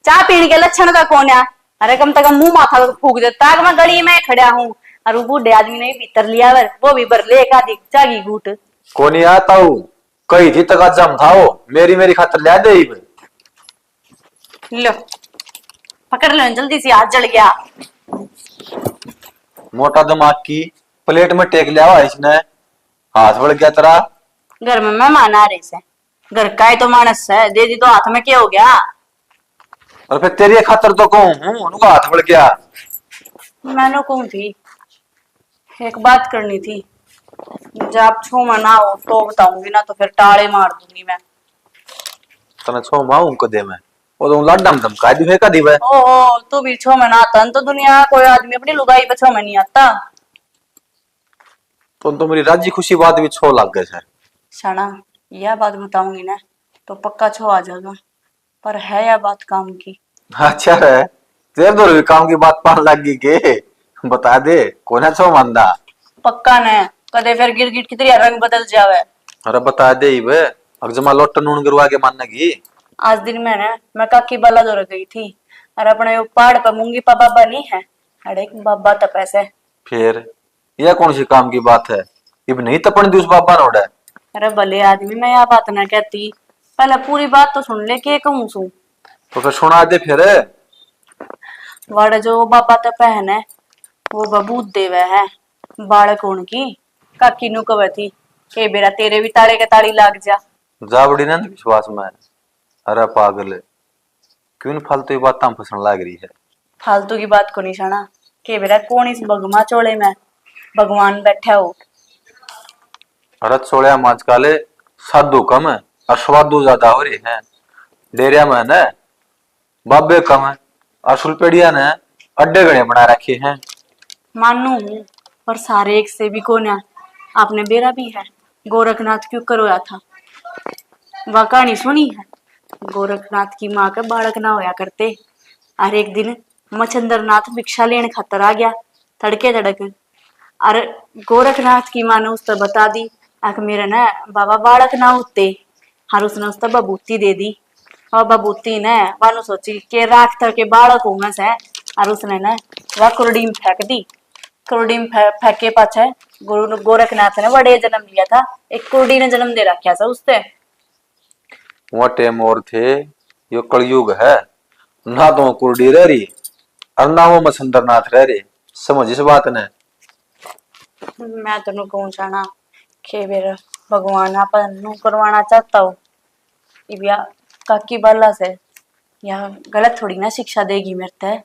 चाह पीने के लक्षण का कौन है, अरे कम से कम मुंह माथा तो फूक देता मैं गली में खड़ा हूँ, और वो बूढ़े आदमी ने भीतर लिया वर वो भी बर ले का जागी घूट कोनी आता हूँ कही थी तक जम था वो मेरी मेरी खातर लिया दे लो पकड़ लो जल्दी से हाथ जल गया। मोटा दिमाग की प्लेट में टेक लिया हुआ इसने, हाथ बढ़ गया तेरा। घर में मेहमान आ रहे से, घर का ही तो मानस है दे दी तो हाथ में क्या हो गया। और फिर तेरी खातर तो कहूँ हूँ उनका हाथ बढ़ गया। मैंने कहूँ थी एक बात करनी थी, जब छू मना हो तो बताऊंगी ना तो फिर टाड़े मार दूंगी मैं। तना छो माँ उनको दे मैं वो तो लाडा में धमका दी फेंका दी वह। ओहो तू भी 6 महीना आता तो दुनिया कोई आदमी अपनी लुगाई पे 6 महीने नहीं आता। तो मेरी राजी खुशी बात भी छो लग गए सर। शाना यह बात बताऊंगी ना तो पक्का 6 आ जाएगा, पर है यह बात काम की। अच्छा है, तेरे तो भी काम की बात पान लग गई के बता दे कौन है छो मानदा। पक्का ने कदे फिर गिरगिट की तरह रंग बदल जावे। अरे बता दे वे अगजमा लोट नून गिरवा के मानने की। आज दिन में ना मैं काकी बाला जोर गई थी और अपने वो पहाड़ पर मूंगी पा बाबा नहीं है, अरे बाबा तपैसे। फिर यह कौन सी काम की बात है, इब नहीं तपन दी उस बाबा ने उड़े। अरे भले आदमी मैं यह बात ना कहती, पहले पूरी बात तो सुन ले के कहूं सू। तो फिर सुना दे फिर। वाड़े जो बाबा तपहन है वो बबूत देवे है बालक उनकी। काकी नु कवे थी के बेरा तेरे भी ताले के ताली लाग जा। जावड़ी ने विश्वास में। अरे पागल क्यों फालतू बात हम फसन लग रही है। फालतू की बात को निशाना के बेरा कौन इस बगमा चोले में भगवान बैठा हो। अरे छोड़िया माच काले साधु कम है और स्वादु ज्यादा हो रही है। डेरिया में न बाबे कम है और सुलपेड़िया ने अड्डे गणे बना रखे हैं। मानू हूँ पर सारे एक से भी कौन है। आपने बेरा भी है गोरखनाथ क्यों करवाया था, वह कहानी सुनी है। गोरखनाथ की माँ के बालक ना होया करते और एक दिन मचंद्रनाथ भिक्षा लेने खातर आ गया तड़के तड़क। और गोरखनाथ की माँ ने उससे बता दी आख मेरे ना बाबा बालक ना होते, और उसने उससे बबूती दे दी। और बबूती ने वानु सोची के राख तर के बालक होंगे से, और उसने ना वह कुरडी में फेंक दी। कुरडी में फेंके पाछे गोरखनाथ ने बड़े जन्म लिया था, एक कुरडी ने जन्म दे रखा था उससे। वह टेम और थे यो कलयुग है, ना तो कुर्डी रह रही और ना वो मसंदरनाथ रह रहे। समझ इस बात ने। मैं तो कहूँ चाहना के बेर भगवान अपन नु करवाना चाहता हूँ या काकी बाला से, या गलत थोड़ी ना शिक्षा देगी मेरे ते।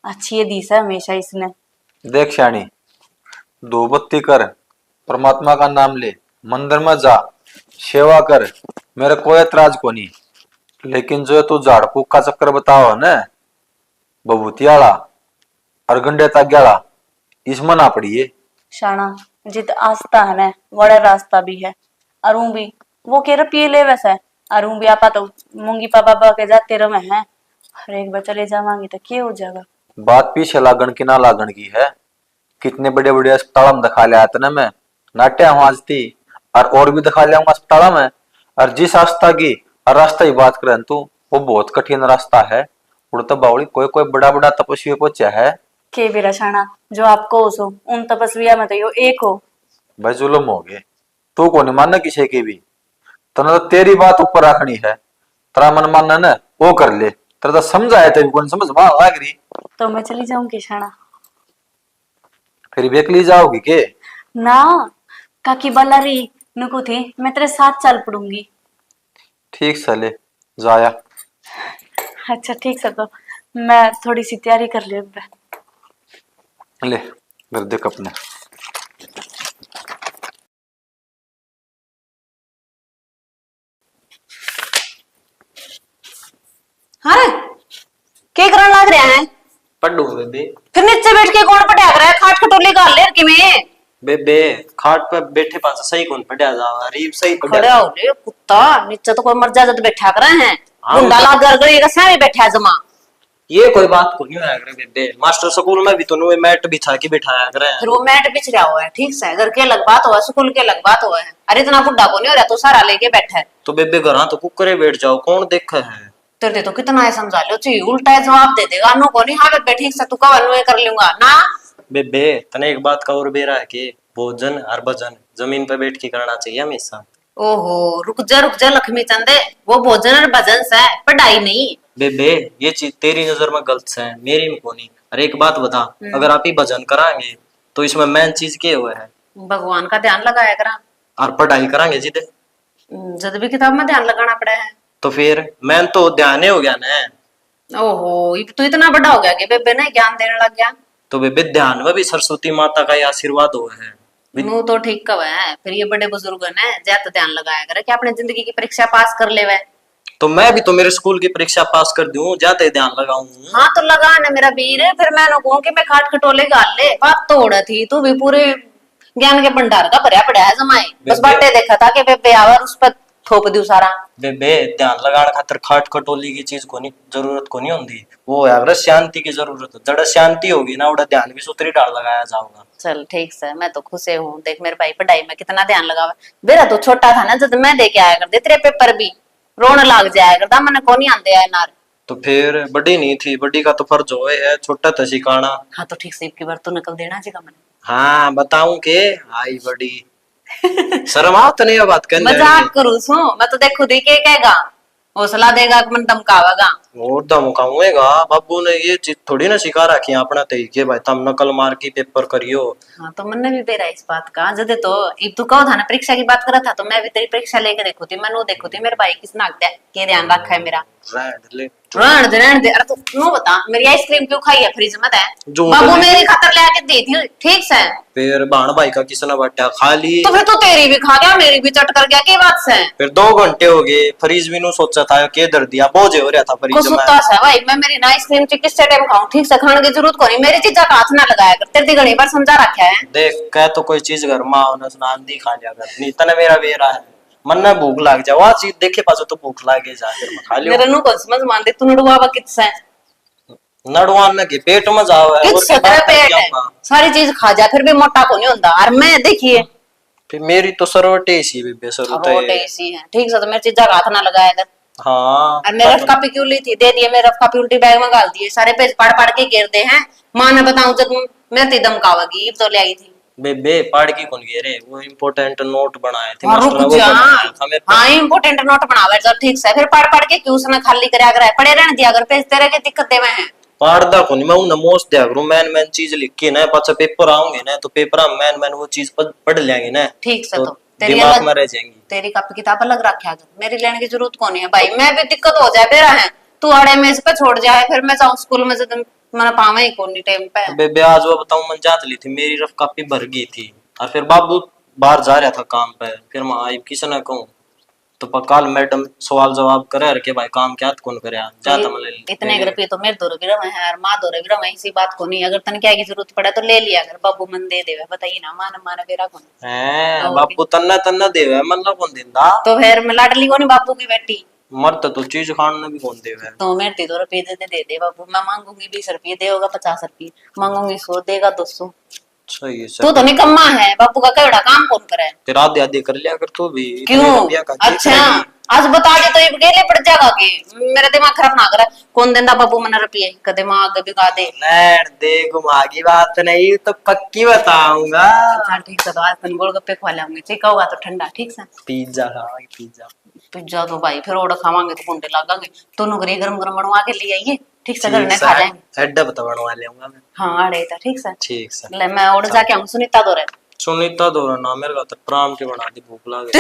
अच्छी है दिशा हमेशा इसने। देख शानी दो बत्ती कर, परमात्मा का नाम ले, मंदिर में जा, सेवा कर, मेरे कोई एतराज को नहीं। लेकिन जो तू झाड़ फूक का चक्कर बताओ न बबूतियाला और गंडे ताग्याला, इसमें ना पड़िए। शाना जित आस्था है ना बड़ा रास्ता भी है। अरुण भी वो कह रहा पिए ले वैसे अरुण भी आपा तो मूंगी पापा के जाते रहे हैं, हर एक बार चले जावांगे तो क्या हो जाएगा। बात पीछे लागण की ना लागण की है। कितने बड़े बड़े अस्पताल में दिखा लिया था ना मैं, नाट्या हूँ और भी दिखा लिया अस्पताल में। और जिस रास्ता की और रास्ता की बात करें तू वो बहुत कठिन रास्ता है। उड़ता बावली कोई कोई बड़ा बड़ा तपस्वी पहुंचा है के बेरा शाना जो आपको हो सो उन तपस्विया में तो यो एक हो। भाई जुलम हो गए, तू को नहीं मानना किसी की भी। तना तो तेरी बात ऊपर रखनी है, तेरा मन मानना ना वो कर ले। तेरा तो समझाया तेरी कौन समझ वहां लग रही। तो मैं चली जाऊंगी शाना। फिर बेकली जाओगी के ना काकी बाला रही नुको थी मैं तेरे साथ चल पड़ूंगी। ठीक सले जाया। अच्छा ठीक है तो मैं थोड़ी सी तैयारी कर ले। ले फिर देख अपने। हाँ क्या करने लग रहे हैं? पढ़ू बेबे। फिर नीचे बैठ के कौन पटाक रहा है? खाट खटोली गाल ले कि मैं बेबे खाट पे बैठे पास सही कौन पढ़ा जावा रीब सही खड़े पढ़ा। हो ले कुत्ता, नीचे तो कोई मर जा तो बैठा कर रहे हैं। हाँ, गुंडा ला गड़गड़ी का सारे बैठा जमा। ये कोई बात को नहीं होया करे बेबे। मास्टर स्कूल में भी तो नुए मैट बिछा के बिठाया करे। फिर वो मैट बिछ रहा हुआ है, ठीक से घर के अलग बात हुआ, स्कूल के अलग बात हुआ है। अरे इतना बुढ़ा को नहीं हो रहा तो सारा लेके बैठा है। तो बेबे घर तो कुकरे बैठ जाओ कौन देखे है। तेरे तो कितना है समझा लो चाहिए, उल्टा जवाब दे देगा। नो को नहीं हाँ मैं ठीक से तू कवन कर लूंगा ना। बेबे तने एक बात का और बेरा है कि भोजन और भजन जमीन पे बैठ के करना चाहिए हमेशा। ओहो रुक जा लक्ष्मी चंदे, वो भोजन और भजन से है, पढ़ाई नहीं। बेबे ये चीज तेरी नजर में गलत है, मेरी में कोनी। अरे एक बात बता, अगर आप ही भजन कराएंगे तो इसमें मेन चीज क्या हुआ है? भगवान का ध्यान लगाया करा। और पढ़ाई कराएंगे जिदे जब भी किताब में ध्यान लगाना पड़ा है तो फिर मेन तो ध्यान ही हो गया ना। ओहो ये तो इतना बड़ा हो गया कि बेबे ने ज्ञान देने लग गया। तो बेबे ध्यान में भी सरस्वती माता का ही आशीर्वाद हुआ है। नू तो ठीक कब है, फिर ये बड़े बुजुर्ग ने ज्यादा ध्यान लगाया करे कि अपने जिंदगी की परीक्षा पास कर ले। तो मैं भी तो मेरे स्कूल की परीक्षा पास कर दूं, जाते ध्यान लगाऊं। हाँ तो लगा ना मेरा वीर, फिर मैंने कहूँ कि मैं खाट खटोले गाल ले, बात तो उड़ा थी, तू भी पूरे ज्ञान के भंडार का भरया पड़ा है जमाए, बस बाटे देखा था कि बेबे आवर उस पर थोप दू सारा। बेबे ध्यान लगाने खातर खाट खटोली की चीज को नहीं, जरूरत को नहीं होती, वो है अगर शांति की जरूरत है, जड़ा शांति होगी ना उड़ा ध्यान भी सूत्री डाल लगाया जाऊंगा। चल ठीक से, मैं तो खुश हूँ, देख मेरे भाई पढ़ाई में कितना ध्यान लगावा। मेरा तो छोटा था ना जब मैं देके आया करते तेरे पेपर भी रोने लग जाया करता, मैंने को नहीं आंदे आए नार। तो फिर बड़ी नहीं थी, बड़ी का तो फर्ज होए है, छोटा था सिखाना। हाँ तो ठीक से की बार तो नकल देना जी का मैंने। हाँ बताऊं के आई बड़ी शर्म आओ तो नहीं ये बात करने मजाक करूँ सो, मैं तो देख खुद ही के कहेगा, हौसला देगा मन धमकावेगा। और धमकाऊंगा, बाबू ने ये चीज थोड़ी ना सिखा रखी है अपना तरीके, भाई तुम नकल मार की पेपर करियो। हाँ तो मन ने भी बेरा इस बात का जब तो इब तू कहो था ना परीक्षा की बात करा था, तो मैं भी तेरी परीक्षा लेके देखो थी, मैं वो देखो थी मेरे भाई किस नाक के ध्यान रखा है मेरा। रहने दे, अरे तू नो बता मेरी आइसक्रीम क्यों खाई है फ्रिज में है? जो बाबू तो मेरी खातर ले आके दी थी, ठीक से। फिर बाण भाई का किसने बट्टा खा ली, तो फिर तू तेरी भी खा गया मेरी भी चट कर गया, की बात से? फिर 2 घंटे हो गए, फ्रीज भी नु सोचा था के दर दिया, बोझे हो रहा था को फ्रीज में। सुता सा भाई, मैं मेरी ना आइसक्रीम ची किस टाइम खाऊं, ठीक से खाने की जरूरत को नहीं, मेरी चीजा का हाथ ना लगाया कर, तेरी घणी बार समझा रखा है। देख कह तो कोई चीज घर माँ आंधी खा लिया कर, नहीं तने मेरा बेरा है, मन ना भूख लाग जा, वह चीज देखे पासो तो भूख लागे जा, फिर मैं खा लियो। मेरे नु को समझ मान दे, तू नडवावा कितसे नड़वान के पेट में जाओ है, किस तेरा पेट है, सारी चीज खा जा फिर भी मोटा को नहीं होता। और मैं देखिए फिर मेरी तो सरवटे सी बेबे सरवटे रोटे इसी है, ठीक से तो मेरी चीजा का हाथ ना लगाया कर। हाँ और मेरे रफ कापी क्यों ली थी, दे दिए मेरे रफ कापी उल्टी बैग में डाल दिए, सारे पेज पढ़ पढ़ के गिर दे हैं। मां ने बताऊं जब मैं ती धमकावेगी तो ले आई थी। बेबे पाड़ की कौन गे रे, वो इम्पोर्टेंट नोट बनाए थे हाँ, मास्टर रुक ने, वो जा। बनाया था मेरे पे। हाँ इम्पोर्टेंट नोट बनावे जब, ठीक से फिर पढ़ पढ़ के क्यों उसने खाली करे, अगर पड़े रहने दिया अगर पेज तेरे के दिक्कत देवे हैं। पाड़दा को नहीं मैं उन्हें मोस्ट दिया करूं, मैन चीज लिख के ना पाछा पेपर आऊंगे ना, तो पेपर में मैन वो चीज पढ़ लेंगे ना, ठीक से तो तो तेरी दिमाग अलग में रह जाएंगी। तेरी कापी किताब अलग रखे अगर, मेरी लेने की जरूरत कौन है भाई, मैं भी दिक्कत हो जाए फिर है, तू अड़े में इस पे छोड़ जाए, फिर मैं जाऊँ स्कूल में जब मैंने पावे ही कौन टाइम पे। बेबे आज वो बताऊं मन जात ली थी, मेरी रफ कापी भर गई थी, और फिर बाबू बाहर जा रहा था काम पे, फिर मैं आई किसी ने कहूं तो कल मैडम सवाल जवाब करे के भाई काम क्या कौन करे, जाता मैं ले ली। इतने रुपये तो मेरे 2 रुपये रहे हैं और माँ 2 रुपये रहे, इसी बात को नहीं, अगर तन क्या की जरूरत पड़े तो ले लिया अगर बाबू मन दे देवे, बताइए ना माने माने बेरा कौन हैं बाबू तन्ना तन्ना देवे मन ना कौन देंदा, तो फिर मैं लाडली को नहीं बाबू की बेटी, मरता तो चीज खाने भी कौन देवे। तो मेरे 2 रुपये दे दे बाबू, मैं मांगूंगी 20 रुपये, देगा 50 रुपये, मांगूंगी 100 देगा 200। सही है तू तो निकम्मा है, बाबू का केवड़ा काम कौन करे? तेरा आधे आधे कर लिया कर तू भी, क्यों? रुपया का देख अच्छा लेगी। आज बता दे तो ये गेले पड़ जाएगा के, मेरा दिमाग खराब ना करे, कौन देंदा बाबू मना रुपये, कदे मां आगे बिगा दे। लैंड दे घुमागी बात नहीं तो पक्की बताऊंगा। चल ठीक है, तो आज तन गोलगप्पे खवा लाऊंगी, ठीक होगा तो ठंडा, ठीक से। Pizza खाओगी pizza. पिज्जा तो भाई फिर ऑर्डर खावांगे तो कुंडे लागेंगे, दोनों घरी गरम गरम बनवा के ले आइए, ठीक से घर में खा जाएंगे। अड्डा बता बनवा लेऊंगा मैं। हाँ अड़े था, ठीक से। ठीक से ले मैं ऑर्डर जाके आऊं, सुनीता दो रे सुनीता दो ना मेरे का तो प्राम के बना दी, भूख लग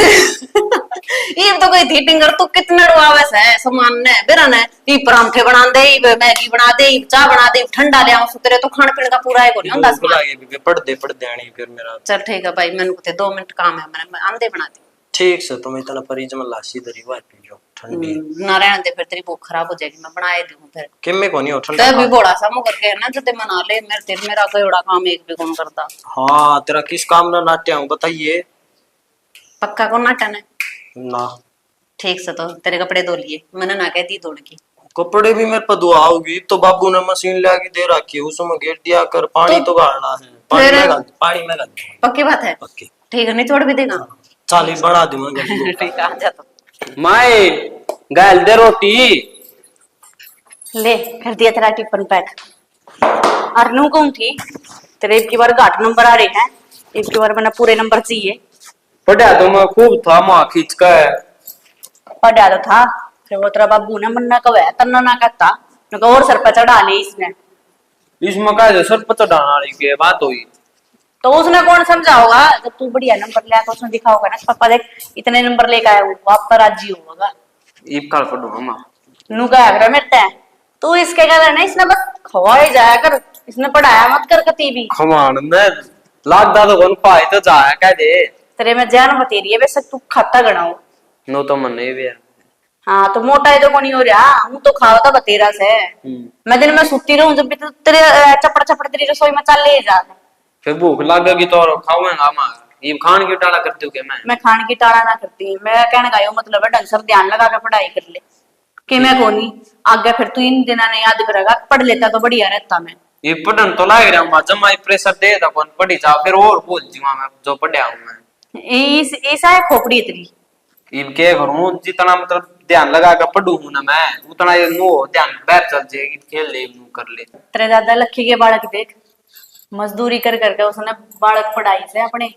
ये तो कोई थी टिंगर, तू कितना डुआवे से सामान ने बेरा ने, ये परांठे बना दे, मैगी बना दे, चाय बना दे, ठंडा ले आऊं, तेरे तो खाने पीने का पूरा है को नहीं होंदा सामान। पढ़ दे आनी फिर मेरा। चल ठीक है भाई, मैंने को 2 मिनट काम है, मैं आंदे बना दी। ठीक से तुम इतना परिज में लासी दरी हुआ पी लो ठंडी, ना रहने दे फिर तेरी भूख खराब हो जाएगी, मैं बनाए दूं फिर। किम्मे को नहीं हो ठंडा तब भी बड़ा सा मुंह करके है ना जते मना ले, मेरा कोई बड़ा काम एक भी कौन करता। हाँ तेरा किस काम ना नाट्य हूँ बताइए। पक्का कौन नाटन है? ना ठीक से तो तेरे कपड़े धो लिए, मैंने ना कह दी धोने की। कपड़े भी मेरे पर धुआ होगी तो बाबू ने मशीन ला के दे रखी है, उसमें घेर दिया कर, पानी तो गाड़ना है, पानी में गाड़ पक्की बात है, पक्की। ठीक है, नहीं छोड़ भी देगा। चाली बढ़ा दी मैं ठीक है, आ जा तो माए गाल दे रोटी ले, कर दिया तेरा टिफिन पैक। और नू कहूं थी तेरे एक की बार 8 नंबर आ रहे हैं, एक की बार मैंने पूरे नंबर चाहिए। पढ़ा तो मैं खूब था, माँ खींच का है पढ़ा तो था, फिर वो तेरा बाबू ने मन्ना कहा तन्ना ना कहता, और सर पर चढ़ा ले इसने, इसमें का सर पर चढ़ाने वाली की बात हुई, तो उसने कौन समझा होगा, जब तू बढ़िया नंबर ले तो उसने दिखा होगा ना पापा देख इतने नंबर लेके आया हूँ, आप पर राजी होगा। ईब काल पढ़ू माँ नू कह मेरते हैं तू इसके कहना ना, इसने बस खवाई जाया कर, इसने पढ़ाया मत कर कती भी। खमान में लाख दादा कौन पाए तो जाया कह दे तेरे में जान बतेरी है, वैसे तू खाता गणाओ नो तो मन नहीं भी हाँ तो मोटा है तो कौन हो रहा, हूँ तो खाओ तो बतेरा से। मैं दिन में सुती रहूं जब भी तो तेरे चपड़ चपड़ तेरी रसोई में चल ले जा। फिर भूख लगेगी तो खाऊंगा मैं। ये खान की टाला करती हूँ क्या मैं खाने की टाला ना करती, मैं कहने का यो मतलब है ढंग से ध्यान लगा के पढ़ाई कर ले कि मैं कोनी आगे फिर तू इन दिना ने याद करेगा, पढ़ लेता तो बढ़िया रहता मैं। ये पढ़न तो लाग रहा हूँ, जब मैं प्रेशर दे था कौन पढ़ी जा फिर और बोल जीवा मैं जो पढ़िया हूँ मैं। इस ऐसा है खोपड़ी तेरी। ये क्या करूँ, जितना मतलब ध्यान लगा कर पढ़ू हूँ ना मैं, उतना ये नो ध्यान बैठ चल जाएगी, खेल ले नो कर ले। तेरे दादा लक्की के बालक देख, मजदूरी कर करके उसने बालक पढ़ाई से अपने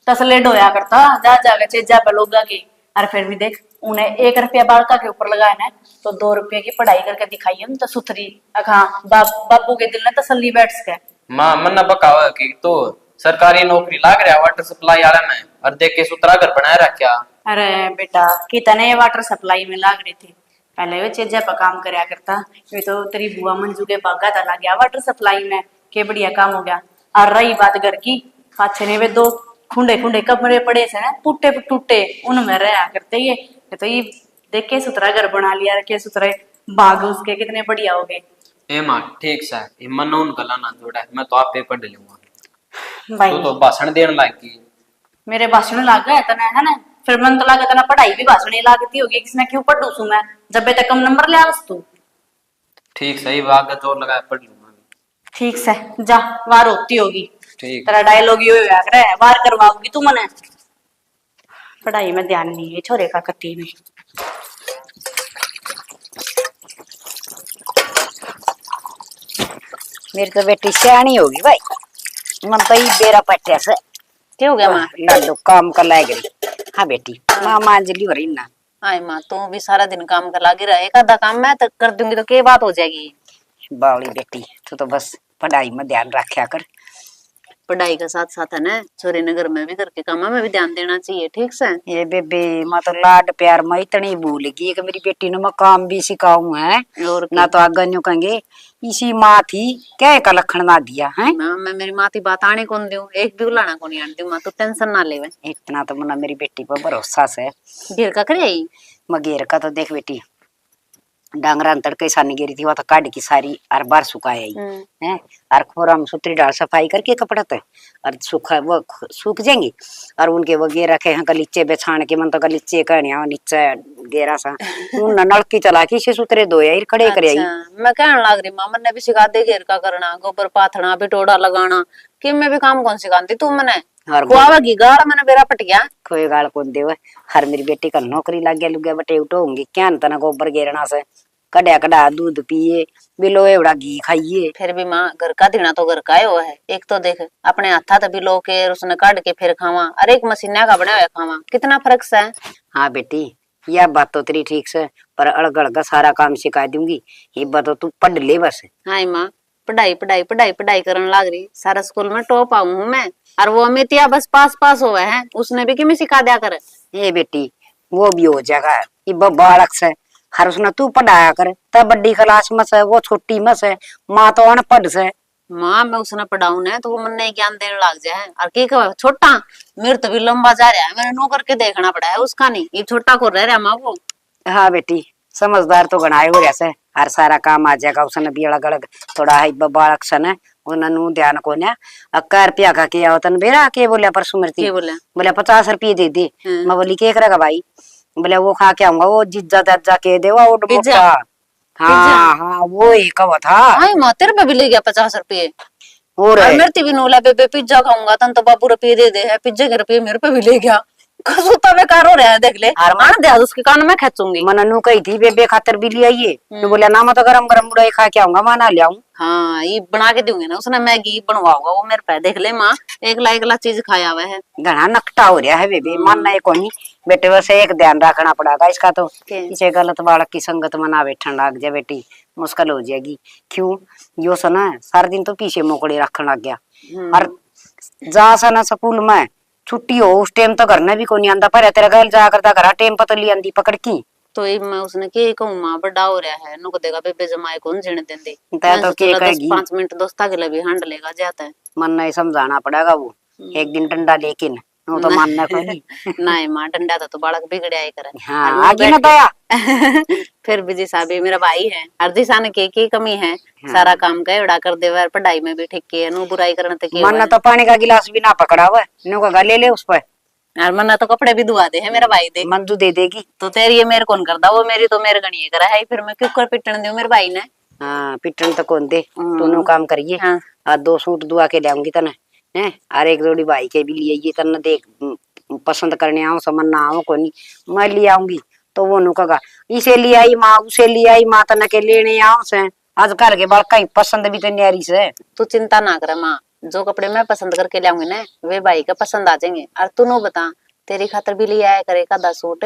तसले ढोया करता जा जाके चेजा पे लोगा की। और फिर भी देख उन्हें 1 रुपया बालका के ऊपर लगाया ना तो 2 रुपये की पढ़ाई करके दिखाई है तो सुथरी अखा बापू के दिल ने तसल्ली बैठ सके। माँ मन न बकावा की तो सरकारी नौकरी लाग रहा वाटर सप्लाई वाला में, और देख के सुतरा घर बनाया रखा। अरे बेटा कितने वाटर सप्लाई में लाग रहे थे, पहले वे चेजा पर काम करया करता, ये तो तेरी बुआ मंजू के बागा था गया वाटर सप्लाई में, के बढ़िया काम हो गया। और रही बात घर की, पाछे ने वे 2 खुंडे खुंडे कमरे पड़े से ना टूटे टूटे, उनमें रहा करते ये तो ये देख के सुथरा घर बना लिया, रखे सुथरे बाग उसके कितने बढ़िया हो गए। ए माँ ठीक सा ये मन उन गला ना जोड़ा, मैं तो आप पे पढ़ लूंगा। भाई तू तो भाषण देने लागी। मेरे भाषण लाग गए तना है ना, फिर मन तो लागे तना पढ़ाई भी भाषण ही लागती होगी, किसने क्यों पढ़ू सू मैं जब तक कम नंबर ले आवस तू। ठीक सही बात जोर लगाया पढ़ लूंगा। ठीक से जा वार होती होगी, ठीक तेरा डायलॉग यो होया करे वार करवाओगी तू मने। पढ़ाई में ध्यान नहीं है छोरे का कती में। मेरी तो बेटी सियाणी होगी भाई, मन तो ये बेरा पट्टिया से क्या हो गया माँ? लाडो काम कर लाए गई। हाँ बेटी माँ मांजली हो रही ना। हाय माँ तू भी सारा दिन काम कर लागी रहा, एक आधा काम मैं तो कर दूंगी तो क्या बात हो जाएगी। बावली बेटी तू तो बस पढ़ाई में ध्यान रखा कर। पढ़ाई के साथ साथ है ना छोरे नगर में भी करके कामा में भी ध्यान देना चाहिए, ठीक से। ये बेबे मैं तो लाड प्यार में इतनी भूल गई कि मेरी बेटी ने मैं काम भी सिखाऊं है और ना, तो आगे न्यू कहेंगे इसी माँ थी क्या का लखन ना दिया है। ना मैं मेरी माँ की बात आने कौन दूं, एक भी उलाना कौन आने दूं, माँ तो टेंशन ना लेवे। इतना तो मना मेरी बेटी पर भरोसा से। घेर का करे आई मगेर का तो देख बेटी डांगरा तड़के सानी गिरी थी, वो तो काट की सारी और बार सुखाई है और खोरा में सुतरी डाल सफाई करके कपड़ा तो और सूखा वो सूख जाएंगे और उनके वो गे रखे हैं गलीचे बेछाण के मन तो गलीचे कहने नीचे गेरा सा उन नलकी चला के से सुतरे दो यार खड़े करे आई। मैं कहने लाग रही माँ मन ने भी सिखा दे घेर का करना, गोबर पाथना बिटोड़ा लगाना, कि मैं भी काम कौन सिखाती तू मने खुआवेगी गाड़ मैंने बेरा पट गया। कोई गाल कौन देवे हर मेरी बेटी का नौकरी लग गया लुगे बटे उठोंगी क्या तना गोबर गेरना से कड़ा कड़ा दूध पिए बिलो एवड़ा घी खाइए। फिर भी माँ घर का देना तो घर का ही है, एक तो देख अपने हाथा तो बिलो के उसने काट के फिर खावा और एक मशीना का बना हुआ खावा, कितना फर्क सा है। हाँ बेटी यह बात तो तेरी ठीक से, पर अड़गड़ का सारा काम सिखा दूंगी, ये बात तो तू पढ़ ले बस। हाँ माँ पढ़ाई पढ़ाई पढ़ाई पढ़ाई करने लग रही, सारा स्कूल में टॉप आऊं हूँ मैं, और वो अमितिया बस पास हुआ है, उसने भी किमी सिखा दिया कर। ये बेटी वो भी हो जाएगा, ये बालक से हर उसने तू पढ़ाया कर, तब बड़ी क्लास में से वो छोटी में से माँ तो अनपढ़ से। माँ मैं उसने पढ़ाऊ ना तो वो मन नहीं ज्ञान देने लग जाए, और की कह छोटा मेरे तो भी लंबा जा रहा है, मैंने नो करके देखना पड़ा है उसका नहीं, ये छोटा को रह रहा माँ वो। हाँ बेटी समझदार तो गणाए हो रहा से, हर सारा काम आ जाएगा उसने भी अलग अलग थोड़ा है बालक से न उन्होंने ध्यान को ना 1 रुपया का किया होता बेरा के बोलिया पर सुमृति बोले 50 रुपये दे दी। मैं बोली के करेगा भाई, बोले वो खा के आऊंगा वो जिज्जा दज्जा के देवा वो डबोटा। हाँ हाँ वो ही कहा था। हाँ माँ तेरे पे भी ले गया 50 रुपये, और मेरे भी नूला बेबे पिज्जा खाऊंगा तन तो बाबू रुपये दे दे है, पिज्जे के रुपये मेरे पे भी ले गया, कसुता बेकार हो रहा है देख ले। आने दे उसके कान में खेचूंगी। मननू कही थी बेबे खातर भी ले आइए, तो बोला ना मैं तो गरम गरम बुढ़ाई खा के आऊंगा मैं ना ले आऊं। हाँ ये बना के दूंगे ना, उसने मैगी बनवाऊंगा वो मेरे पे देख ले माँ, एक ला चीज खाया हुआ है। घना नकटा हो रहा है बेबे, मानना है कोनी बेटे, वैसे एक ध्यान रखना पड़ेगा इसका तो, किसी गलत बालक की संगत में ना बैठन लग जाए बेटी मुश्किल हो जाएगी। क्यों यो सना सारा दिन तो पीछे मोकड़े रखने लग गया, और जा सना स्कूल में छुट्टी हो उस टाइम तो घर ने भी कोई आंदा, पर तेरा घर जा करता घर टाइम पता ली आंदी पकड़ की। तो ये मैं उसने के कहूं माँ बड़ा हो रहा है नुक देगा बेबे जमाए कौन जीने देंदी, तो के कहेगी 5 मिनट दोस्ता के लिए भी हांड लेगा जाता है। मन नहीं समझाना पड़ेगा वो एक दिन डंडा लेकिन वो तो मानना कोई नहीं। नहीं माँ डंडा तो बालक बिगड़े आए करे। हाँ आगे ना दया। फिर भी जी साहब ये मेरा भाई है, हर दिशा ने की कमी है, सारा काम का उड़ा कर देवा, पढ़ाई में भी ठीक है, नु बुराई करने तक मानना तो पानी का गिलास भी ना पकड़ा हुआ, नु का गले ले उस पर। और मन्ना तो कपड़े भी धुआ दे है मेरा भाई दे। मंजू दे देगी। तो तेरी ये मेरे कौन करता, वो मेरी तो मेरे गणिये करा है, फिर मैं क्यों कर पिटन दूं मेरे भाई ने। हाँ पिटन तो कौन दे, दोनों काम करिए। हाँ। आज 2 सूट दुआ के लाऊंगी तने, हैं और एक जोड़ी भाई के भी लिए ये तने देख पसंद करने आओ समझना आओ कोनी, मैं ले आऊंगी तो वो नु कहा इसे ले आई माँ उसे ले आई माँ तने के लेने आओ से। आज कल के बाल कहीं पसंद भी तो न्यारी से। तू चिंता ना करे माँ, जो कपड़े मैं पसंद करके लाऊंगी ना वे भाई का पसंद आ जाएंगे। और तू नो बता, तेरी खातर भी ले आया करे का 10 सूट,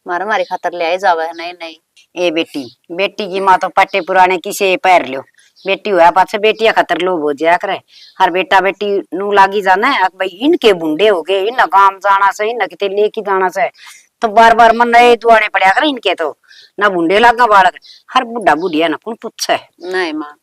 मारे खातर ले आए जावे है। नहीं नहीं ए बेटी, बेटी की माँ तो पट्टे पुराने किसे पैर लो, बेटी हुआ पाछे बेटिया खतर लोग हो जाया करे। हर बेटा बेटी नू लागी जाना है भाई, इनके बुंडे हो गए, इन काम जाना से, इन किते लेके जाना से, तो बार बार मन नए दुआने पड़ा करे इनके तो ना बुंडे लागा बालक। हर बुढ़ा बुढ़िया ना कौन पूछे। नहीं माँ,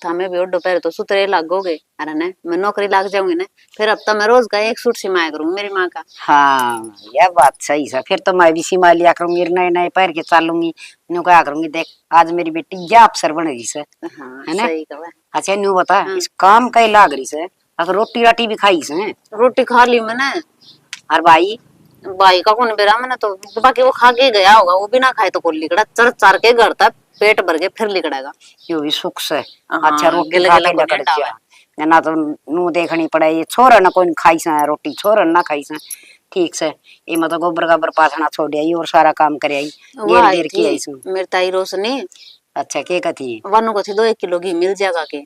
थामे भी दोपहर तो सुतरे लागोगे, अरे ना मैं नौकरी लाग जाऊंगी ना, फिर अब तो मैं रोज का 1 सूट सिमाया करूंगी मेरी माँ का। हाँ यह बात सही है, फिर तो मैं भी सिमा लिया करूंगी, नए नए पैर के चालूंगी, न्यू क्या करूंगी। देख आज मेरी बेटी या अफसर बनेगी से, हाँ, है ना। सही कहा। अच्छा न्यू बता, इस काम कई लाग रही से, अगर रोटी राटी भी खाई से। रोटी खा ली मैंने। और भाई का कौन बेरा, मैंने तो बाकी वो खा के गया होगा, वो भी ना खाए तो कौन लिकड़ा, चर चार के घर तक पेट भर के फिर लिकड़ेगा। यो भी सुख से। हाँ, अच्छा रोटी गिले खा गिले के को लकड़ डंडा जा ना, तो नू देखनी पड़े ये छोरा ना कोई खाई सा रोटी, छोरा ना खाई सा। ठीक से ये मतलब गोबर गाबर पाथना छोड़ आई और सारा काम करे आई, देर देर की आई सु। मेरी ताई रोशनी अच्छा के कथी वानू को थी 2-1 किलो घी मिल जाएगा के,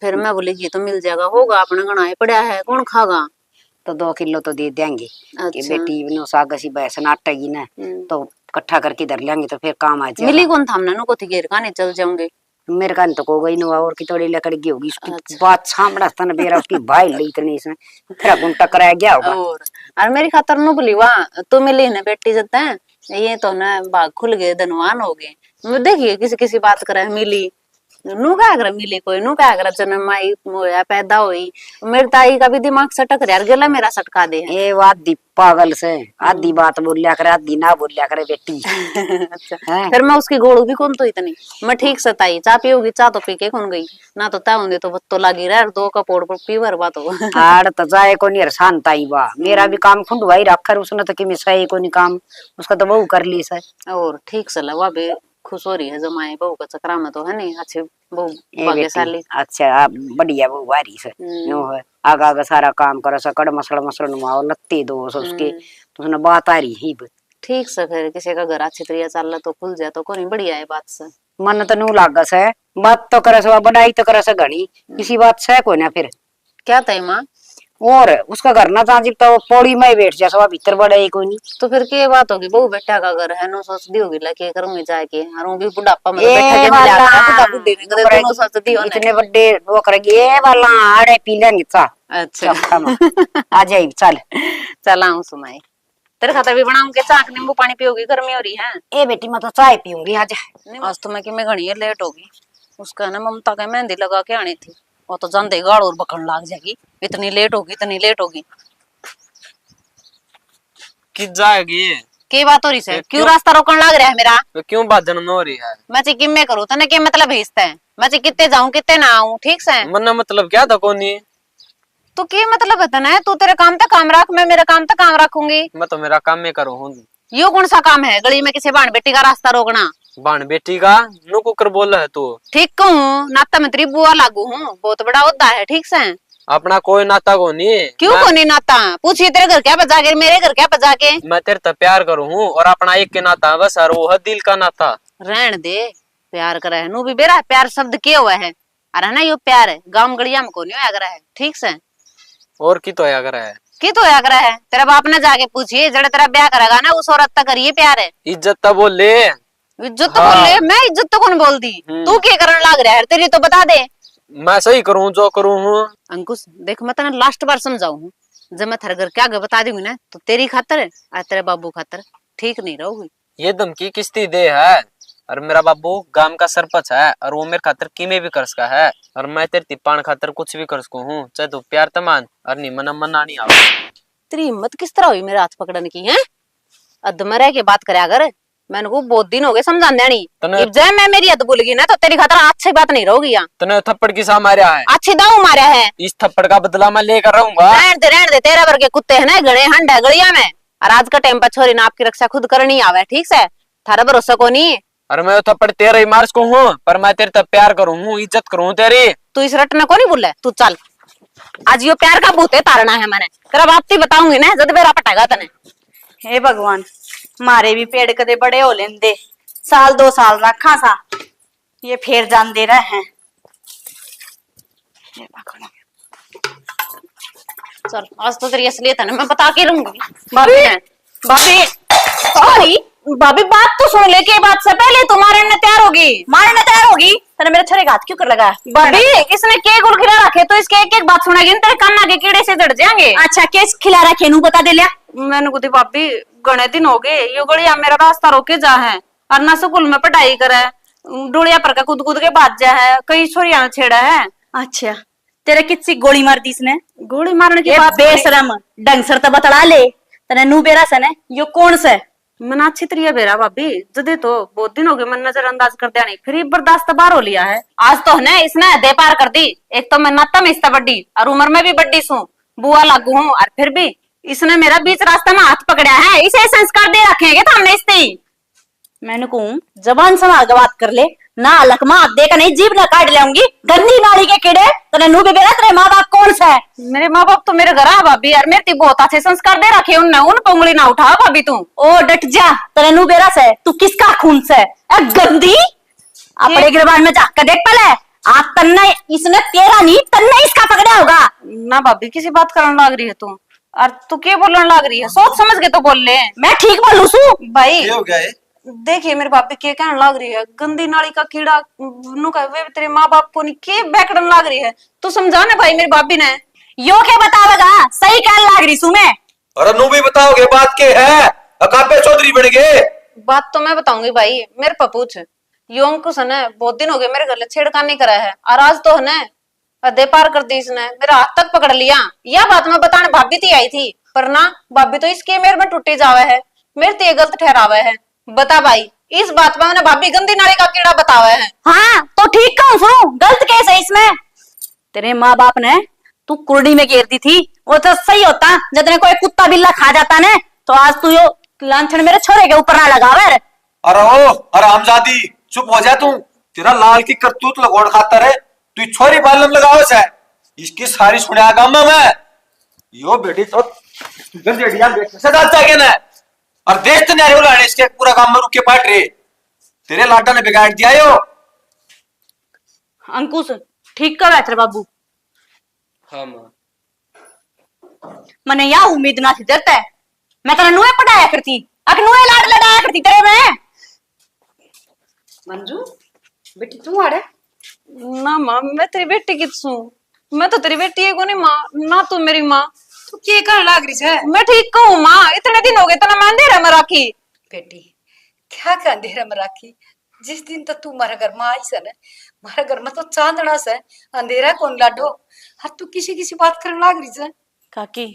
फिर मैं बोली घी तो मिल जाएगा, होगा अपने गणाए पड़ा है, कौन खागा। तो 2 किलो तो दे देंगे कि अच्छा। बेटी नो सागसी बैसन आटेगी ना, तो इकट्ठा करके धर लेंगे तो फिर काम आ जाएगा। मिली कौन था हमने, नु को थी घेर खाने चल जाऊंगे। मेरे कान तो को गई नो और की थोड़ी लकड़ की होगी उसकी बात सामड़ा तन बेरा उसकी भाई ली इतनी से फिर गुण टकराया गया होगा। और मेरी खातर नु बोली वाह तू मिली ना बेटी जता है, ये तो ना भाग खुल गए, धनवान हो गए। मैं देखिए किसी किसी बात करे मिली, नु क्या कर मिली कोई, नु क्या कर जन्म आई मोया पैदा हुई। मेरी ताई का भी दिमाग सटक रहा, गला मेरा सटका दे है। ए आधी पागल से, आधी बात बोलिया करे आधी ना बोलिया करे बेटी। अच्छा। फिर मैं उसकी गोड़ू भी कौन तो इतनी, मैं ठीक से ताई चाह पियोगी, चाह तो पी के कौन गई ना, तो ता होंगे तो बत्तो लागी रहा 2 कपोड़ पर पीवर बात हो। आड़ तो जाए को नहीं शांत आई बा, मेरा भी काम खुंडवाई रखकर उसने तो कि मैं सही को नहीं काम, उसका तो बहू कर ली से। और ठीक से लवा भी खुश हो रही है जमाए बहू का चक्रा में तो है नहीं, अच्छे बहू ए भाग्यशाली। बेटी, अच्छा बढ़िया बहू वारी से नो है, आगा आगा सारा काम करे से, कड़ मसड़ मसड़ नुमाओ लत्ते दो उसके, तो उसने बात आ रही ही। ठीक से फिर किसी का घर अच्छी तरीके चल तो खुल जाए तो कोनी बढ़िया है बात से। मन तो नू लागस है, बात तो करे से बढ़ाई तो करे से घनी, किसी बात से को ना फिर क्या तय माँ, और उसका घर ना चाह तो पौड़ी में बैठ जा सवा भीतर बढ़ाई को नहीं। तो फिर के बात होगी, बहू बेटा का घर है, नो सोच दी होगी लगे करूंगी जाके, और वो भी बुढ़ापा में तो बैठा के मिला रहा बुढ़ा बुढ़ी ने करे दोनों सोच दी होने। इतने बड़े वो करेगी ये वाला आड़े पी लेंगे चा। अच्छा आ जाए चल चल आऊं सुनाई, तेरे खातर भी बनाऊं के चाक नींबू पानी पियोगी, गर्मी हो रही है। ए बेटी मैं तो चाय पीऊंगी आज। आज तो मैं कि मैं घनी लेट होगी, उसका ना ममता का मेहंदी लगा के आनी थी, वो तो जानते गाड़ और बखन लाग जाएगी, इतनी लेट होगी इतनी लेट होगी। कि जाएगी की बात हो रही है, क्यों रास्ता रोकन लाग रहा है मेरा, तो क्यों बात जन्म हो रही है। मैं कि मैं करूँ तने क्या मतलब भेजता है, मैं कितने जाऊं कितने ना आऊं, ठीक से मन्ना मतलब क्या था कोनी, तो क्या मतलब है ना, तू तेरे काम तक काम रख, मैं मेरे काम तक काम रखूंगी। मैं तो मेरा काम में करूँ हूँ। यो कौन सा काम है गली में किसी बाण बेटी का रास्ता रोकना। बाण बेटी का नु कुकर बोल है तू, ठीक कहूँ नाता में तेरी बुआ लागू हूँ, बहुत बड़ा होता है ठीक से। अपना कोई नाता को नहीं, क्यों को नहीं नाता, पूछिए तेरे घर क्या बजा के, मेरे घर क्या बजा के। मैं तेरे तक प्यार करूँ हूँ और अपना एक के नाता बस, और वो है दिल का नाता। रहन दे प्यार करे है, नू भी बेरा प्यार शब्द के हुआ है, अरे ना यो प्यार है गांव गलिया में को नहीं होया है ठीक से। और की तो याद है की तो याद है, तेरा बाप ने जाके पूछिए जड़े तेरा ब्याह करेगा ना उस औरत तक करिए प्यार है। इज्जत तब बोल ले, इज्जत तो बोल ले, मैं इज्जत तो कौन बोल दी, तू क्या करने लाग रहा है तेरी तो बता दे। मैं सही करूँ जो करूँ हूँ। अंकुश देख मैं तेने लास्ट बार समझाऊ हूँ, जब मैं तेरे घर क्या बता दूंगी ना तो तेरी खातर और तेरे बाबू खातर ठीक नहीं रहोगी। ये धमकी किस्ती दे है, और मेरा बाबू गांव का सरपंच है और वो मेरे खातर किमे भी कर सका है, और मैं तेरे तिप्पान खातर कुछ भी कर सकू हूँ, चाहे तू प्यार तमान और नहीं मना मना नहीं आवे। तेरी हिम्मत किस तरह हुई मेरे हाथ पकड़ने की है? अधमरे के बात करे अगर मैंने को बहुत दिन हो गए समझाने नहीं। तने- इब जय मैं मेरी हद भूल गई ना तो तेरी खातर अच्छी बात नहीं रहोगी यहाँ। तने थप्पड़ किसा मारा है? अच्छी दाऊ मारा है। इस थप्पड़ का बदला मैं लेकर रहूंगा। रहने दे तेरे वर्ग के कुत्ते है ना गणे हंड है गलिया में। और आज का टाइम पर छोरी ना आपकी रक्षा खुद करनी आवे ठीक से। थारा भरोसा को नहीं। अरे मैं थप्पड़ तेरे ही मार्स को हूँ, पर मैं तेरे तब प्यार करूँ हूँ, इज्जत करूँ तेरी। तू इस रट में को नहीं बोले तू चल। आज यो प्यार का भूत है तारना है मैंने तेरा बात ही बताऊंगी ना जब मेरा पटागा तने। हे भगवान मारे भी पेड़ कदे बड़े हो लेंदे, साल 2 साल रखा सा ये फिर जान दे रहे हैं। हे भगवान चल आज तो तेरी असलियत है ना मैं बता के रहूंगी। भाभी भाभी सॉरी भाभी बात तो सुन ले के बात से पहले तुम्हारे ने तैयार होगी। मारने तैयार होगी तेरे मेरे छोरे का हाथ क्यों कर लगा? भाभी इसने केक उड़ खिला रखे तो इसके एक एक बात सुनेगी तेरे कान्ना के कीड़े से चढ़ जाएंगे। अच्छा केस खिला रखे नू बता दे लिया। मैंने कुछ भाभी गणे दिन हो गए यो गड़िया मेरा रास्ता रोके जा है और ना स्कूल में पढ़ाई करे डोलिया पर का कूद कूद के बाज जा है कई छोरिया छेड़ा है। अच्छा तेरे किसी गोली मार दी इसने? गोली मारने की ये बात बेशरम ढंग सर तो बतला ले तेरे नू बेरा से ने यो कौन से? मना अच्छी तरीके बेरा भाभी जदे तो बहुत दिन हो गए मन नजरअंदाज कर दिया नहीं फिर बर्दाश्त बार हो लिया है। आज तो है इसने हदे पार कर दी। एक तो मैं नाता में इस्ता बड्डी और उम्र में भी बड्डी सू बुआ लागू हूँ और फिर भी इसने मेरा बीच रास्ते में हाथ पकड़ा है। इसे संस्कार दे रखेंगे तो हमने इससे मैंने कहूं जबान संभाल के बात कर ले ना लकमा देखा नहीं जीभ ना काट लाऊंगी गंदी नाली के कीड़े तेरे नू भी बेरा तेरे माँ बाप कौन सा है? मेरे माँ बाप तो मेरे घर है भाभी यार मेरे बहुत अच्छे संस्कार दे रखे उनने उन पंगुली ना उठा भाभी तू। ओ डट जा तेरे नू बेरा से तू किसका खून से है? गंदी अपने गिरबान में जाकर देख पहले आज तन्ने इसने तेरा नहीं तन्ने इसका पकड़ा होगा। ना भाभी किसी बात करने लग रही है तू और तू क्या बोलने लग रही है सोच समझ के तो बोल ले। मैं ठीक बोलू सू भाई ये हो गया है? देखिए मेरे भाभी के कहने लग रही है गंदी नाली का कीड़ा नु का वे तेरे माँ बाप को नहीं के बैकड़न लग रही है तू समझा ना भाई मेरी भाभी ने। यो के बतावेगा सही कहने लाग रही सू मैं। अरे नू भी बताओगे बात के है अकापे चौधरी बन गए। बात तो मैं बताऊंगी भाई मेरे पर पूछ यो अंकुश है ना बहुत दिन हो गए मेरे घर ले छेड़खानी करा है और आज तो है ना हदे पार कर दी इसने मेरा हाथ तक पकड़ लिया। यह बात मैं बताने भाभी थी आई थी पर ना भाभी तो इसके मेरे में टूटी जावे है मेरे ते गलत ठहरावे है। बता भाई इस बात में मैंने भाभी गंदी नाली का कीड़ा बतावा है। हाँ तो ठीक कहूं सू गलत केस है इसमें। तेरे माँ बाप ने तू कुर्डी में घेर दी थी वो तो सही होता जब तेरे कोई कुत्ता बिल्ला खा जाता ने तो आज तू यो लांछन मेरे छोरे के ऊपर ना लगावे। अरे ओ अरे हमजादी चुप हो जा तू। तेरा लाल की करतूत लगोड़ खाता रे तू छोरी बालम लगाओ से इसकी सारी सुनिया गाम में मैं यो बेटी तो गंजेड़िया बेटे से जाता है ना और देश तो नहीं रहे इसके पूरा काम में रुके पाट रहे तेरे लाटा ने बिगाड़ दिया यो। अंकुश ठीक कर तेरे बाबू हाँ माँ मने या उम्मीद ना थी डरता है मैं तेरा नुए पढ़ाया करती अक नुए लाड लड़ाया करती तेरे में। मंजू बेटी तू आड़े ना माँ मैं तेरी बेटी की सू मैं तो तेरी बेटी है को नहीं माँ ना तू मेरी माँ। तू के कर लाग रही है? मैं ठीक कहूँ माँ इतने दिन हो गए इतना मैं अंधेरा में राखी। बेटी क्या का अंधेरा में राखी जिस दिन तक तू मारा घर में आई से ना मारा घर में तो चांदना से अंधेरा कौन लाडो हर तू किसी किसी बात करने लाग रही है। काकी